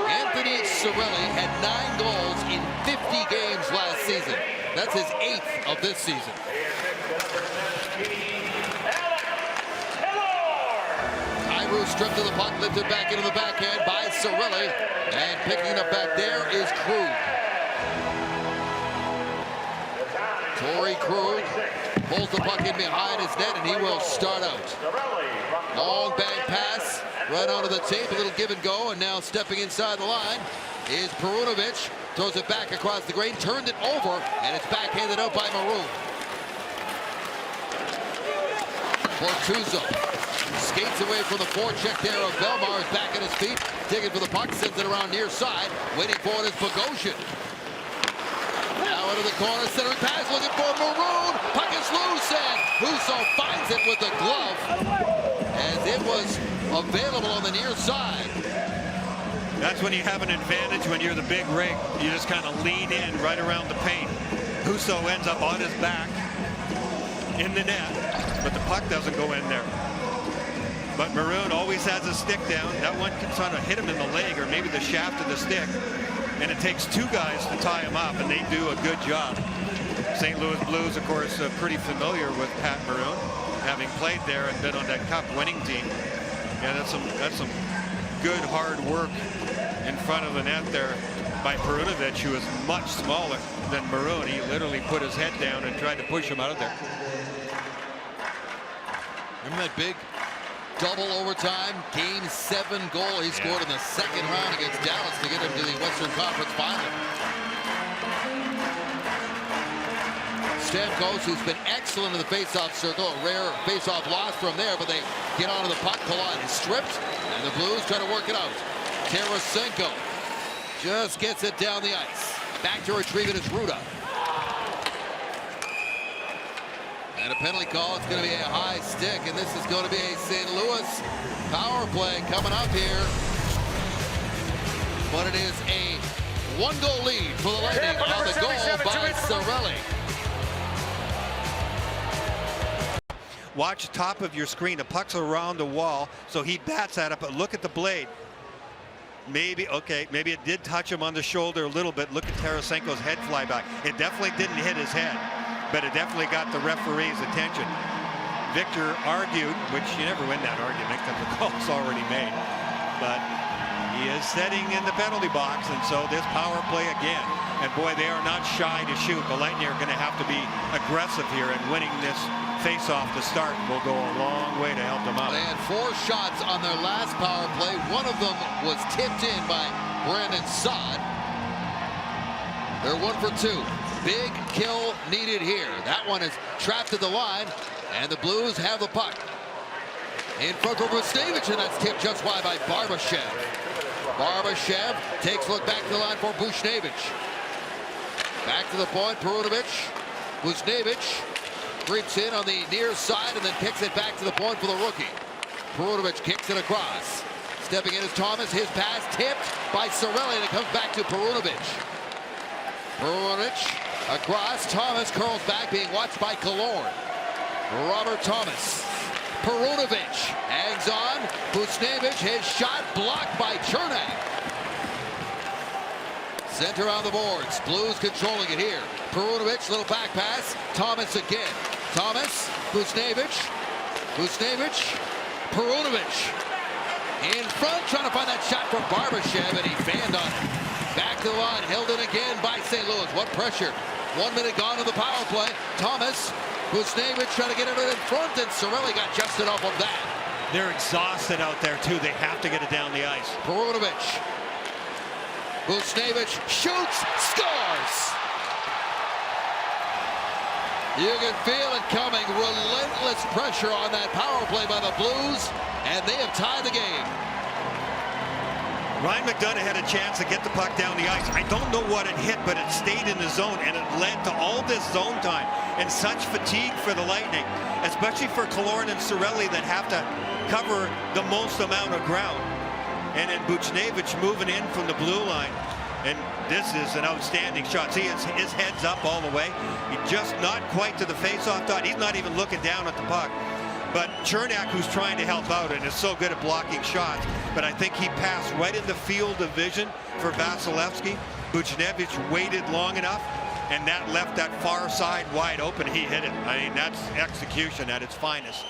Anthony Cirelli had 9 goals in 50 games last season. That's his 8th of this season. Kyrou stripped of the puck, lifted back into the backhand by Cirelli, and picking it up back there is Krug. Torrey Krug pulls the puck in behind his net, and he will start out. Long bank pass, right onto the tape, a little give and go, and now stepping inside the line is Perunovich. Throws it back across the grain, turned it over, and it's backhanded out by Maroon. Bortuzzo skates away from the forecheck there of Belmar, is back at his feet, digging for the puck, sends it around near side, waiting for it is Bogosian. Now into the corner, centering pass, looking for Maroon. Puck is loose, and Husso finds it with the glove as it was available on the near side. That's when you have an advantage when you're the big rig. You just kind of lean in right around the paint. Husso ends up on his back in the net, but the puck doesn't go in there. But Maroon always has a stick down. That one can sort of hit him in the leg or maybe the shaft of the stick. And it takes 2 guys to tie him up, and they do a good job. St. Louis Blues, of course, pretty familiar with Pat Maroon, having played there and been on that Cup winning team. Yeah, that's some good hard work in front of the net there by Perunovich, who is much smaller than Maroon. He literally put his head down and tried to push him out of there. Remember that big double overtime Game 7 goal he scored in the second round against Dallas to get him to the Western Conference Final. Stamkos, who's been excellent in the faceoff circle, a rare faceoff loss from there, but they get onto the puck. Palat is stripped, and the Blues try to work it out. Tarasenko just gets it down the ice. Back to retrieve it is Ruda. And a penalty call. It's going to be a high stick, and this is going to be a St. Louis power play coming up here. But it is a 1-goal lead for the Lightning on the goal by Cirelli. watch the top of your screen. The puck's around the wall, so he bats at it, but look at the blade. Maybe it did touch him on the shoulder a little bit. Look at Tarasenko's head fly back. It definitely didn't hit his head, but it definitely got the referee's attention. Victor argued, which you never win that argument because the call's already made, but he is sitting in the penalty box, and so this power play again. And boy, they are not shy to shoot. The Lightning are going to have to be aggressive here, and winning this face-off to start will go a long way to help them out. They had 4 shots on their last power play. One of them was tipped in by Brandon Saad. They're 1 for 2. Big kill needed here. That one is trapped at the line, and the Blues have the puck. In front for Buchnevich, and that's tipped just wide by Barbashev. Barbashev takes a look back to the line for Buchnevich. Back to the point, Perunovich. Buchnevich creeps in on the near side and then kicks it back to the point for the rookie. Perunovich kicks it across. Stepping in is Thomas. His pass tipped by Cirelli, and it comes back to Perunovich. Perunovich across. Thomas curls back, being watched by Killorn. Robert Thomas. Perunovich hangs on. Buchnevich, his shot blocked by Chernak. Center on the boards. Blues controlling it here. Perunovich, little back pass. Thomas again. Thomas, Buchnevich. Buchnevich, Perunovich. In front, trying to find that shot from Barbashev, and he fanned on it. Back to the line, held in again by St. Louis. What pressure. 1 minute gone to the power play. Thomas, Buchnevich trying to get it in front, and Cirelli got just enough of that. They're exhausted out there, too. They have to get it down the ice. Perunovich. Buchnevich shoots, scores! You can feel it coming. Relentless pressure on that power play by the Blues, and they have tied the game. Ryan McDonough had a chance to get the puck down the ice. I don't know what it hit, but it stayed in the zone, and it led to all this zone time and such fatigue for the Lightning, especially for Killorn and Cirelli that have to cover the most amount of ground. And then Buchnevich moving in from the blue line, and this is an outstanding shot. See, his head's up all the way. He just not quite to the face-off dot. He's not even looking down at the puck. But Chernak, who's trying to help out and is so good at blocking shots, but I think he passed right in the field of vision for Vasilevsky. Buchnevich waited long enough, and that left that far side wide open. He hit it. I mean, that's execution at its finest.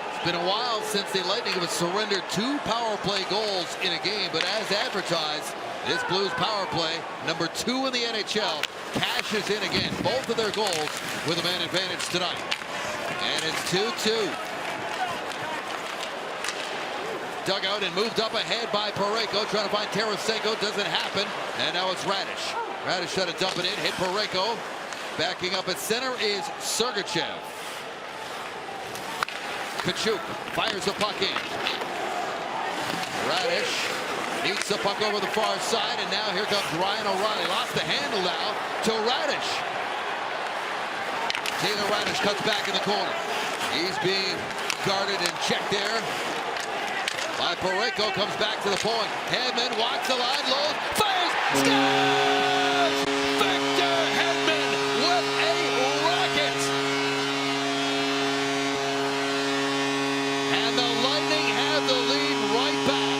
It's been a while since the Lightning have surrendered 2 power play goals in a game, but as advertised, this Blues power play, number 2 in the NHL, cashes in again. Both of their goals with a man advantage tonight. And it's 2-2. Dug out and moved up ahead by Parayko, trying to find Tarasenko. Doesn't happen. And now it's Radish. Radish trying to dump it in, hit Parayko. Backing up at center is Sergachev. Kachuk fires the puck in. Radish beats the puck over the far side, and now here comes Ryan O'Reilly. Lost the handle now to Radish. Taylor Radish cuts back in the corner. He's being guarded and checked there by Parayko. Comes back to the point. Hedman walks the line, low, fires, scores! Victor Hedman with a rocket! And the Lightning have the lead right back.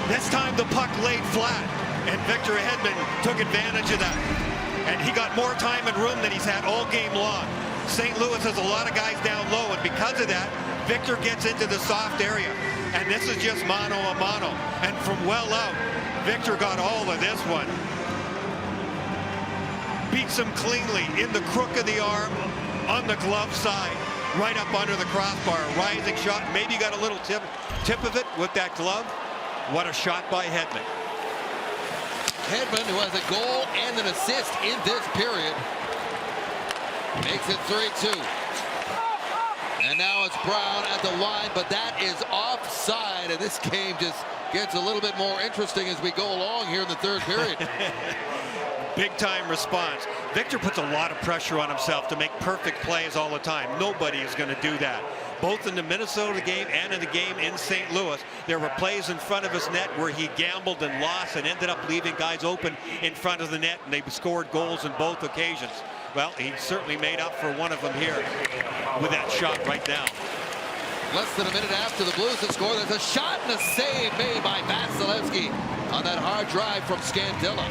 This time the puck laid flat, and Victor Hedman took advantage of that. And he got more time and room than he's had all game long. St. Louis has a lot of guys down low, and because of that, Victor gets into the soft area. And this is just mano a mano. And from well out, Victor got all of this one. Beats him cleanly in the crook of the arm, on the glove side, right up under the crossbar. Rising shot, maybe got a little tip of it with that glove. What a shot by Hedman. Hedman, who has a goal and an assist in this period, makes it 3-2. And now it's Brown at the line, but that is offside, and this game just gets a little bit more interesting as we go along here in the third period. big-time response. Victor puts a lot of pressure on himself to make perfect plays all the time. Nobody is going to do that. Both in the Minnesota game and in the game in St. Louis, there were plays in front of his net where he gambled and lost and ended up leaving guys open in front of the net, and they scored goals in both occasions. Well, he certainly made up for one of them here with that shot right now. Less than a minute after the Blues have scored, there's a shot and a save made by Vasilevsky on that hard drive from Scandella.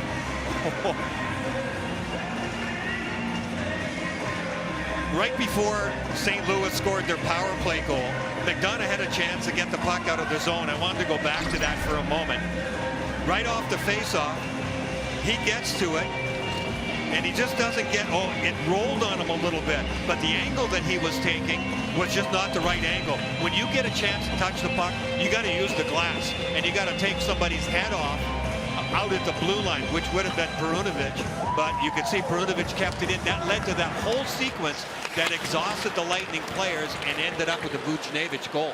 Right before St. Louis scored their power play goal, McDonough had a chance to get the puck out of the zone. I wanted to go back to that for a moment. Right off the faceoff, he gets to it, and he just doesn't get, it rolled on him a little bit, but the angle that he was taking was just not the right angle. When you get a chance to touch the puck, you got to use the glass, and you got to take somebody's head off out at the blue line, which would have been Perunovic, but you could see Perunovic kept it in. That led to that whole sequence that exhausted the Lightning players and ended up with the Vucinovic goal.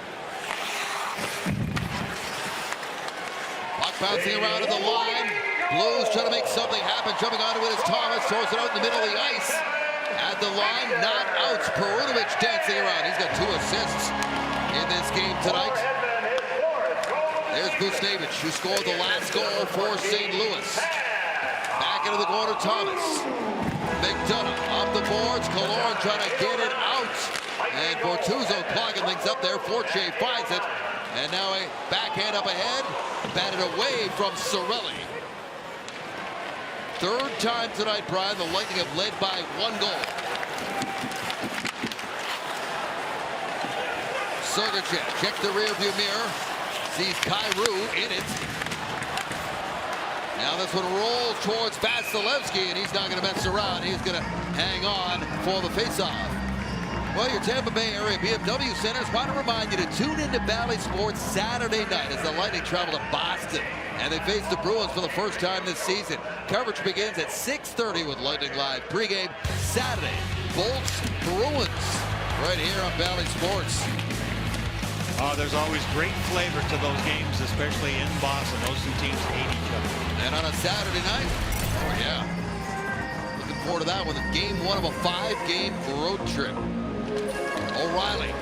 Puck bouncing around at the line. Blues trying to make something happen. Jumping onto it is Thomas. Throws it out in the middle of the ice. At the line, not out. Perunovic dancing around. He's got 2 assists in this game tonight. There's Vucinovic, who scored the last goal for St. Louis. Back into the corner, Thomas. McDonough up the boards. Killorn trying to get it out. And Bortuzzo clogging things up there. Fortier finds it. And now a backhand up ahead. Batted away from Cirelli. Third time tonight, Brian, the Lightning have led by 1 goal. Sergachev check the rearview mirror. Sees Kyrou in it. Now this one rolls towards Vasilevsky, and he's not going to mess around. He's going to hang on for the faceoff. Well, your Tampa Bay area BMW Centers want to remind you to tune into Valley Sports Saturday night as the Lightning travel to Boston. And they face the Bruins for the first time this season. Coverage begins at 6:30 with Lightning Live pregame Saturday. Bolts Bruins right here on Valley Sports. There's always great flavor to those games, especially in Boston. Those 2 teams hate each other. And on a Saturday night, oh yeah, looking forward to that one. Game 1 of a 5-game road trip. O'Reilly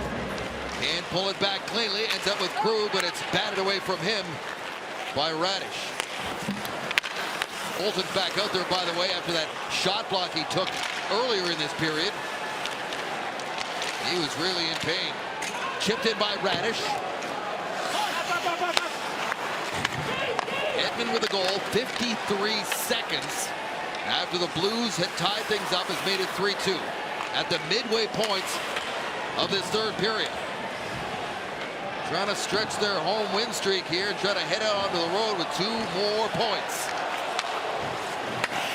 can't pull it back cleanly. Ends up with Krug, but it's batted away from him by Radish. Bolton's back out there, by the way, after that shot block he took earlier in this period. He was really in pain. Chipped in by Radish. Edmund with the goal, 53 seconds after the Blues had tied things up, has made it 3-2 at the midway points of this third period. Trying to stretch their home win streak here and try to head out onto the road with 2 more points.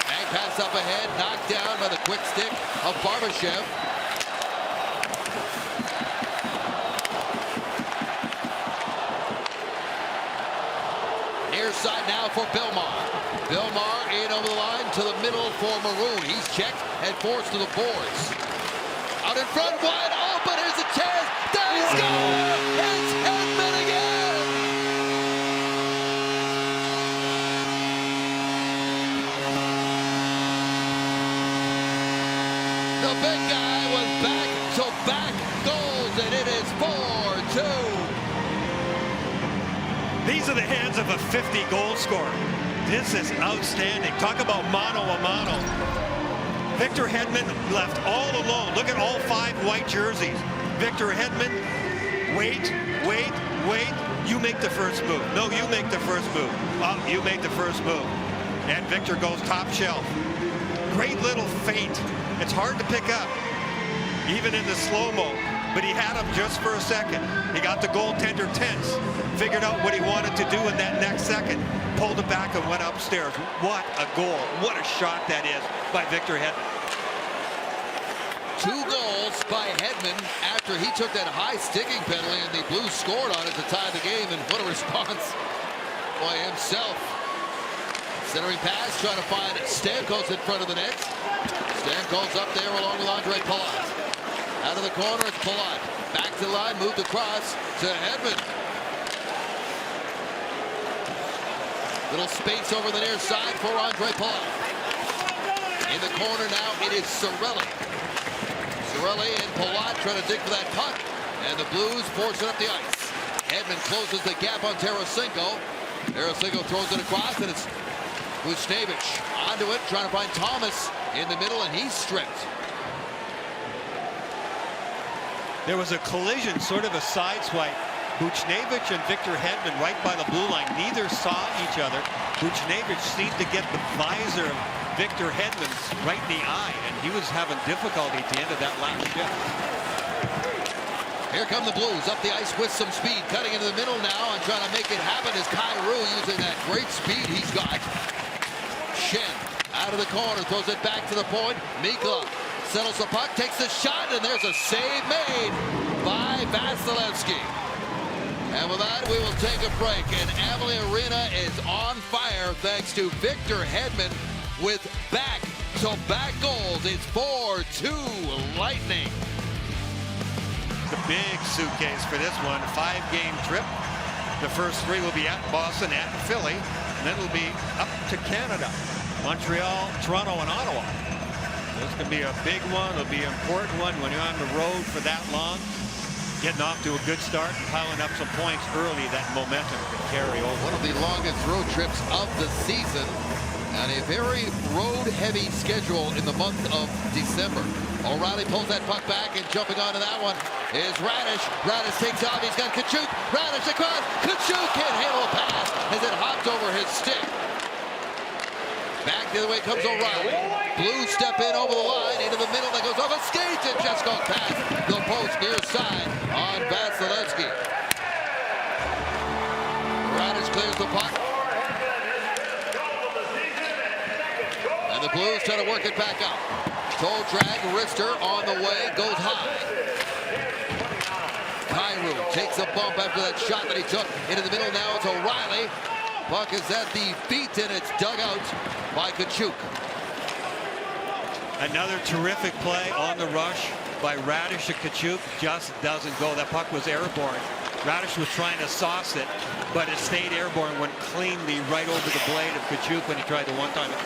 And pass up ahead, knocked down by the quick stick of Barbashev. Near side now for Belmar. Belmar in over the line to the middle for Maroon. He's checked and forced to the boards. Out in front, wide open. Here's a chance. There he scores! It's Hedman again! The big guy was back-to-back goals, and it is 4-2. These are the hands of a 50-goal scorer. This is outstanding. Talk about mano a mano. Victor Hedman left all alone. Look at all 5 white jerseys. Victor Hedman, wait. You make the first move. No, you make the first move. Oh, you make the first move. And Victor goes top shelf. Great little feint. It's hard to pick up, even in the slow-mo. But he had him just for a second. He got the goaltender tense. Figured out what he wanted to do in that next second. Pulled it back and went upstairs. What a goal. What a shot that is by Victor Hedman. 2 goals by Hedman after he took that high sticking penalty, and the Blues scored on it to tie the game. And what a response by himself. Centering pass, trying to find Stamkos in front of the net. Stamkos up there along with Andre Palat. Out of the corner, it's Palat. Back to the line, moved across to Hedman. Little space over the near side for Andre Palat. In the corner now, it is Cirelli. Cirelli and Palat trying to dig for that puck. And the Blues force it up the ice. Hedman closes the gap on Tarasenko. Tarasenko throws it across, and it's Buchnevich onto it, trying to find Thomas in the middle, and he's stripped. There was a collision, sort of a side swipe. Buchnevich and Victor Hedman right by the blue line. Neither saw each other. Buchnevich seemed to get the visor of Victor Hedman right in the eye, and he was having difficulty at the end of that last shift. Here come the Blues up the ice with some speed, cutting into the middle now and trying to make it happen is Kyrou using that great speed he's got. Shen out of the corner, throws it back to the point. Mikla settles the puck, takes a shot, and there's a save made by Vasilevsky. And with that, we will take a break. And Amalie Arena is on fire thanks to Victor Hedman with back-to-back goals. It's 4-2 Lightning. The big suitcase for this one, 5-game trip. The first 3 will be at Boston, at Philly, and then it'll be up to Canada. Montreal, Toronto, and Ottawa. This could be a big one. It'll be an important one when you're on the road for that long. Getting off to a good start and piling up some points early, that momentum can carry over. One of the longest road trips of the season, and a very road-heavy schedule in the month of December. O'Reilly pulls that puck back, and jumping onto that one is Radish. Radish takes off. He's got Kachuk. Radish across. Kachuk can't handle a pass as it hopped over his stick. Back the other way comes O'Reilly. Blues step in over the line into the middle. That goes off a skate and just goes past the post near side on Vasilevsky. Radish clears the puck. And the Blues try to work it back up. Toe drag, wrister on the way, goes high. Kyrou takes a bump after that shot that he took. Into the middle now, it's O'Reilly. Puck is at the feet, and it's dug out by Kachuk. Another terrific play on the rush by Radish and Kachuk. Just doesn't go. That puck was airborne. Radish was trying to sauce it, but it stayed airborne, went cleanly right over the blade of Kachuk when he tried to one-time it.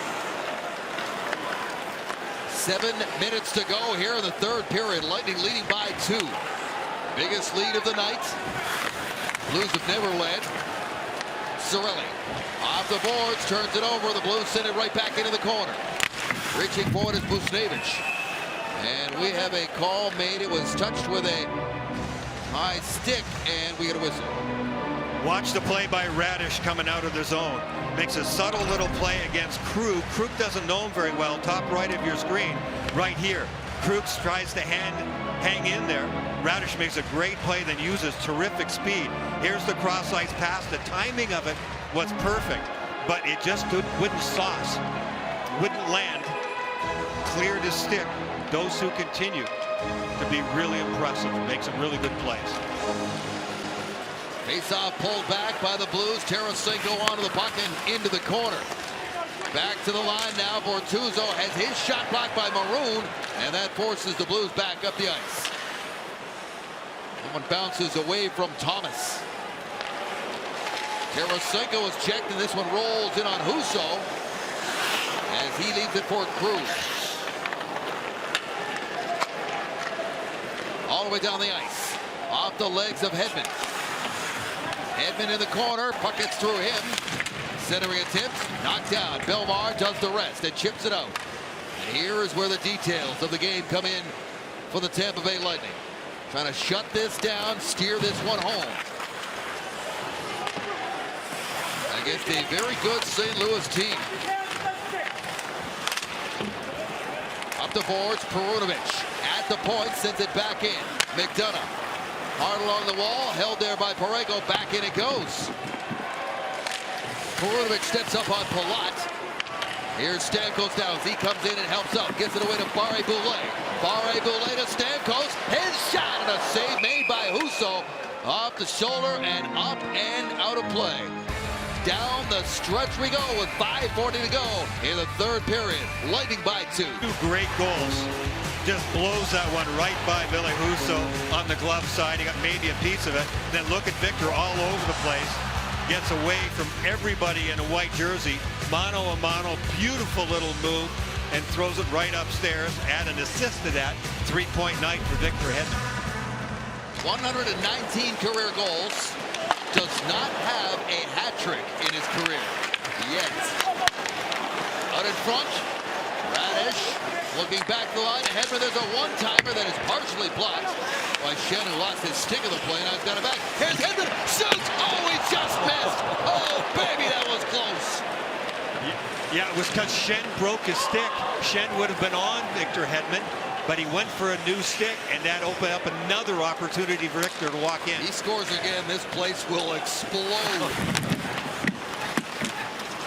7 minutes to go here in the third period. Lightning leading by 2. Biggest lead of the night. Blues have never led. Cirelli off the boards, turns it over. The Blues send it right back into the corner. Reaching forward is Buchnevich. And we have a call made. It was touched with a high stick, and we get a whistle. Watch the play by Radish coming out of the zone. Makes a subtle little play against Krug. Krug doesn't know him very well. Top right of your screen, right here. Krug tries to hang in there. Radish makes a great play, then uses terrific speed. Here's the cross-ice pass. The timing of it was perfect, but it just wouldn't sauce, wouldn't land. Cleared his stick. Those who continue to be really impressive. Make some really good plays. Face-off pulled back by the Blues. Tarasenko onto the puck and into the corner. Back to the line now. Bortuzzo has his shot blocked by Maroon, and that forces the Blues back up the ice. That one bounces away from Thomas. Tarasenko is checked, and this one rolls in on Husso as he leaves it for Cruz. All the way down the ice. Off the legs of Hedman. Hedman in the corner. Puck gets through him. Centering attempt. Knocked down. Belmar does the rest and chips it out. And here is where the details of the game come in for the Tampa Bay Lightning. Trying to shut this down, steer this one home. Against a very good St. Louis team. Up the boards, Perunovich. At the point, sends it back in. McDonough. Hard along the wall, held there by Parayko. Back in it goes. Perunovich steps up on Palat. Here's Stamkos now as he comes in and helps out. Gets it away to Barré-Boulet. Barré-Boulet to Stamkos. His shot and a save made by Husso. Off the shoulder and up and out of play. Down the stretch we go with 5:40 to go in the third period. Lightning by 2. 2 great goals. Just blows that one right by Ville Husso on the glove side. He got maybe a piece of it. Then look at Victor all over the place. Gets away from everybody in a white jersey. Mano a mano. Beautiful little move. and throws it right upstairs. Add an assist to that. 3-point night for Victor Hedman. 119 career goals. Does not have a hat trick in his career yet. Out in front, Radish looking back the line. Hedman, there's a one-timer that is partially blocked by Shen, who lost his stick of the play. Now he's got it back. Here's Hedman. Shoots. Oh, he just missed. Oh, baby, that was close. Yeah, it was because Shen broke his stick. Shen would have been on Victor Hedman, but he went for a new stick, and that opened up another opportunity for Victor to walk in. He scores again. This place will explode.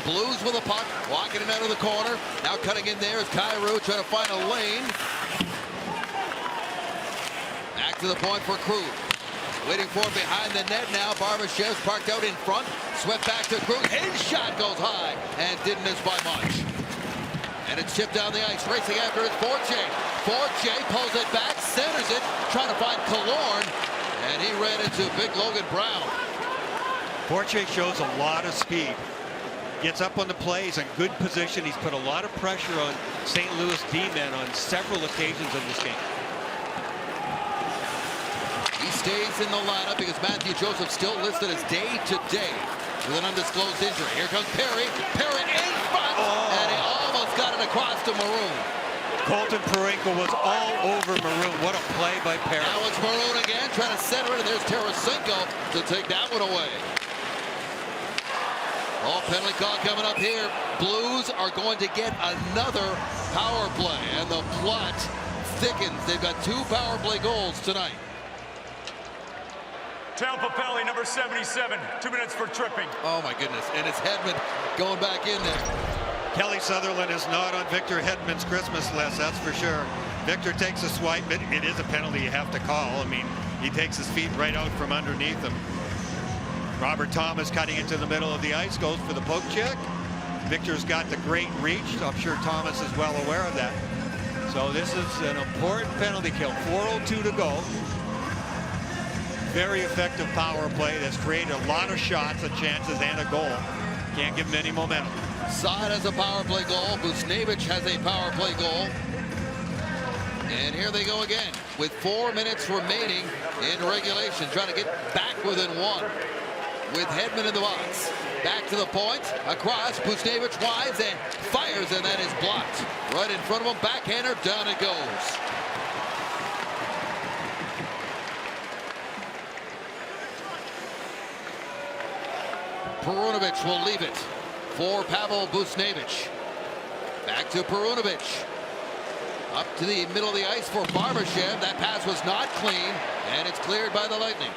Blues with a puck, walking it out of the corner. Now cutting in there is Kyrou trying to find a lane. Back to the point for Krug. Waiting for it behind the net now. Barbashev's parked out in front. Swept back to Krug. His shot goes high and didn't miss by much. And it's chipped down the ice. Racing after it, Fortier. Fortier pulls it back, centers it, trying to find Killorn. And he ran into big Logan Brown. Fortier shows a lot of speed. Gets up on the play. He's in good position. He's put a lot of pressure on St. Louis D-men on several occasions in this game. He stays in the lineup because Matthew Joseph still listed as day-to-day with an undisclosed injury. Here comes Perry. Perry in front, and he almost got it across to Maroon. Colton Parayko was all over Maroon. What a play by Perry. Now it's Maroon again, trying to center it, and there's Tarasenko to take that one away. Oh, penalty call coming up here. Blues are going to get another power play, and the plot thickens. They've got 2 power play goals tonight. Tampa penalty number 77. 2 minutes for tripping. Oh my goodness, and it's Hedman going back in there. Kelly Sutherland is not on Victor Hedman's Christmas list, that's for sure. Victor takes a swipe, but it is a penalty you have to call. I mean, he takes his feet right out from underneath him. Robert Thomas cutting into the middle of the ice, goes for the poke check. Victor's got the great reach. I'm sure Thomas is well aware of that. So this is an important penalty kill. 4:02 to go. Very effective power play that's created a lot of shots and chances and a goal. Can't give him any momentum. Saad has a power play goal. Busnevich has a power play goal. And here they go again with 4 minutes remaining in regulation, trying to get back within 1. With Hedman in the box. Back to the point. Across. Busnevich wides and fires, and that is blocked. Right in front of him. Backhander. Down it goes. Perunovich will leave it for Pavel Busnevich. Back to Perunovich. Up to the middle of the ice for Barbashev. That pass was not clean, and it's cleared by the Lightning.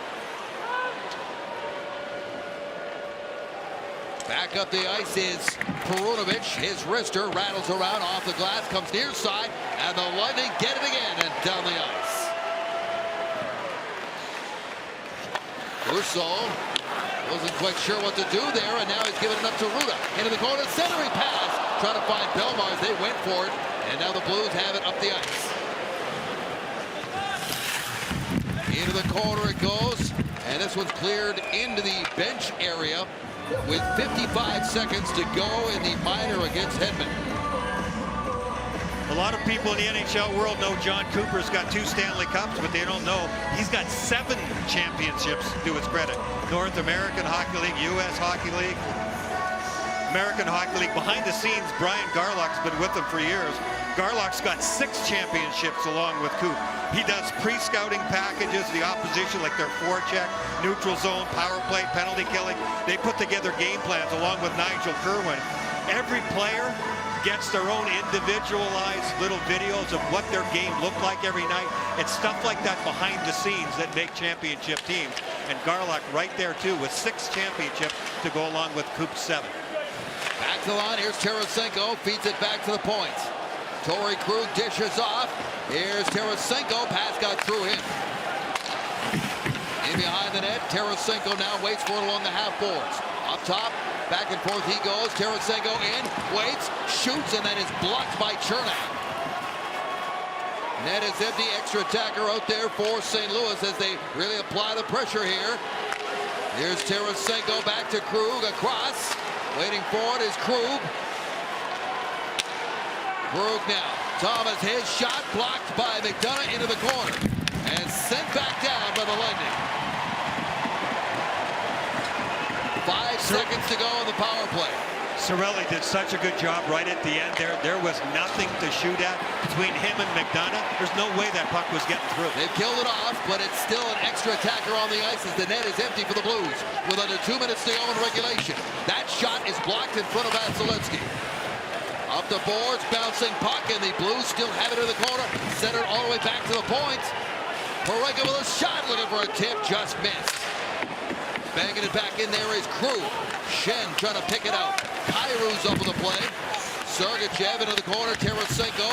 Back up the ice is Perunovich. His wrister rattles around off the glass, comes near side, and the Lightning get it again and down the ice. Urso wasn't quite sure what to do there, and now he's giving it up to Ruda. Into the corner, centering pass. Trying to find Belmar. They went for it, and now the Blues have it up the ice. Into the corner it goes, and this one's cleared into the bench area with 55 seconds to go in the minor against Hedman. A lot of people in the NHL world know John Cooper's got 2 Stanley Cups, but they don't know he's got 7 championships to his credit. North American Hockey League, U.S. Hockey League, American Hockey League. Behind the scenes, Brian Garlock's been with them for years. Garlock's got 6 championships along with Coop. He does pre-scouting packages, the opposition, like their forecheck, neutral zone, power play, penalty killing. They put together game plans along with Nigel Kerwin. Every player gets their own individualized little videos of what their game looked like every night. It's stuff like that behind the scenes that make championship teams. And Garlock right there too with 6 championships to go along with Coop's 7. Back to the line. Here's Tarasenko. Feeds it back to the point. Torrey Krug dishes off. Here's Tarasenko. Pass got through him. In behind the net. Tarasenko now waits for it along the half boards. Up top. Back and forth he goes. Tarasenko in. Waits. Shoots. And then is blocked by Chernak. Net is empty. Extra attacker out there for St. Louis as they really apply the pressure here. Here's Tarasenko back to Krug. Across. Waiting for it is Krug. Krug now. Thomas, his shot blocked by McDonough into the corner and sent back down by the Lightning. 5 seconds to go in the power play. Cirelli did such a good job right at the end there. There was nothing to shoot at between him and McDonough. There's no way that puck was getting through. They've killed it off, but it's still an extra attacker on the ice as the net is empty for the Blues with under 2 minutes to go in regulation. That shot is blocked in front of Vasilevsky. Up the boards, bouncing puck, and the Blues still have it in the corner. Centered all the way back to the point. Parayko with a shot, looking for a tip, just missed. Banging it back in there is Krug. Shen trying to pick it out. Kairu's up with the play. Sergachev into the corner. Tarasenko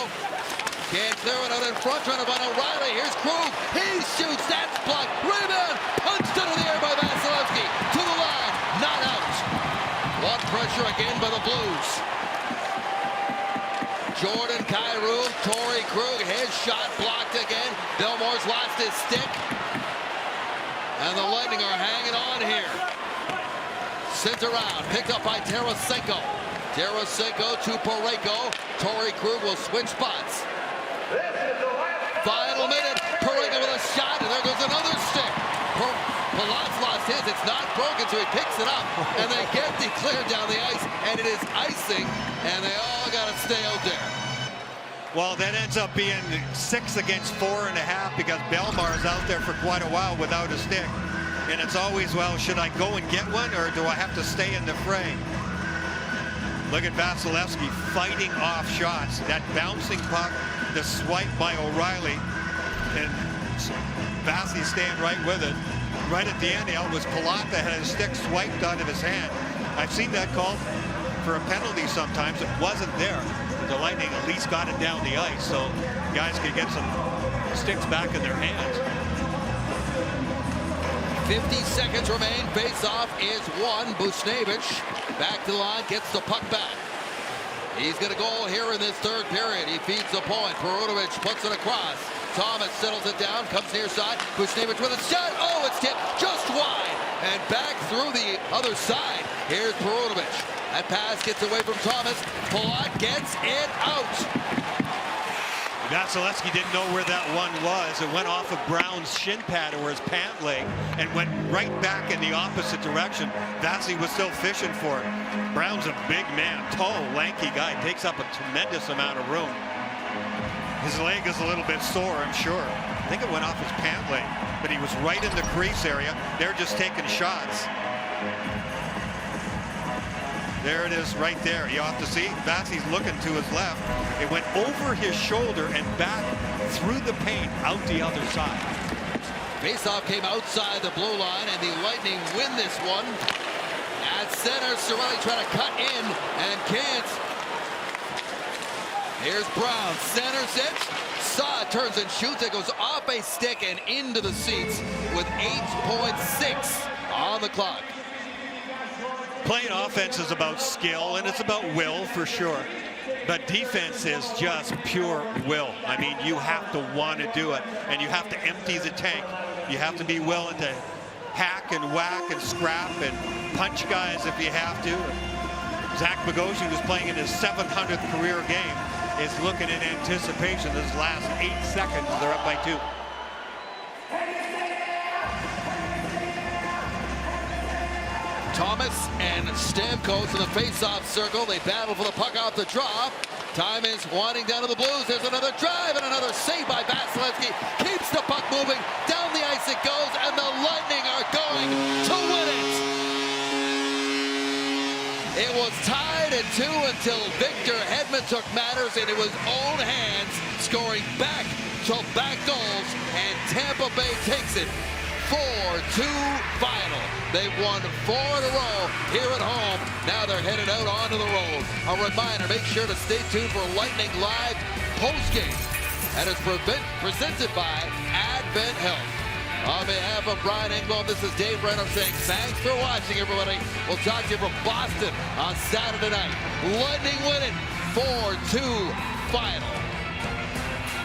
can't clear it out in front. Trying to find O'Reilly. Here's Krug. He shoots. That's blocked. Rebound. Punched into the air by Vasilevsky. To the line. Not out. One pressure again by the Blues. Jordan Kyrou. Torrey Krug. His shot blocked again. Belmore's lost his stick. And the Lightning are hanging on here. Sent around, picked up by Tarasenko. Tarasenko to Parayko. Torrey Krug will switch spots. Final minute. Parayko with a shot, and there goes another stick. Palat's lost his. It's not broken, so he picks it up, and they get declared down the ice, and it is icing, and they all got to stay out there. Well, that ends up being 6 against 4.5 because Belmar's out there for quite a while without a stick. And it's always, well, should I go and get one or do I have to stay in the fray? Look at Vasilevsky fighting off shots. That bouncing puck, the swipe by O'Reilly, and Vasi staying right with it. Right at the end, it was Palat that had his stick swiped out of his hand. I've seen that called for a penalty sometimes. It wasn't there. The Lightning at least got it down the ice, so guys could get some sticks back in their hands. 50 seconds remain. Face-off is won. Buchnevich back to the line, gets the puck back. He's going to go here in this third period. He feeds the point. Perunovich puts it across. Thomas settles it down, comes near side. Buchnevich with a shot. Oh, it's tipped just wide. And back through the other side. Here's Perunovich. That pass gets away from Thomas. Palat gets it out. Vasilevsky didn't know where that one was. It went off of Brown's shin pad or his pant leg and went right back in the opposite direction. Vasi was still fishing for it. Brown's a big man, tall, lanky guy, takes up a tremendous amount of room. His leg is a little bit sore, I'm sure. I think it went off his pant leg, but he was right in the crease area. They're just taking shots. There it is right there. You have to see Vasi's looking to his left. It went over his shoulder and back through the paint out the other side. Faceoff came outside the blue line, and the Lightning win this one. At center, Cirelli trying to cut in and can't. Here's Brown, centers it. Saw turns and shoots. It goes off a stick and into the seats with 8.6 on the clock. Playing offense is about skill and it's about will for sure. But defense is just pure will. I mean, you have to want to do it and you have to empty the tank. You have to be willing to hack and whack and scrap and punch guys if you have to. Zach Bogosian, who's playing in his 700th career game, is looking in anticipation. This last 8 seconds, they're up by 2. Thomas and Stamkos in the face-off circle. They battle for the puck off the draw. Time is winding down to the Blues. There's another drive and another save by Vasilevsky. Keeps the puck moving. Down the ice it goes, and the Lightning are going to win it. It was tied at 2 until Victor Hedman took matters into his own hands, scoring back-to-back goals, and Tampa Bay takes it 4-2 final. They've won 4 in a row here at home. Now they're headed out onto the road. A reminder, make sure to stay tuned for Lightning Live postgame. That is presented by Advent Health. On behalf of Brian Engblom, this is Dave Brenner saying thanks for watching, everybody. We'll talk to you from Boston on Saturday night. Lightning win it 4-2 final.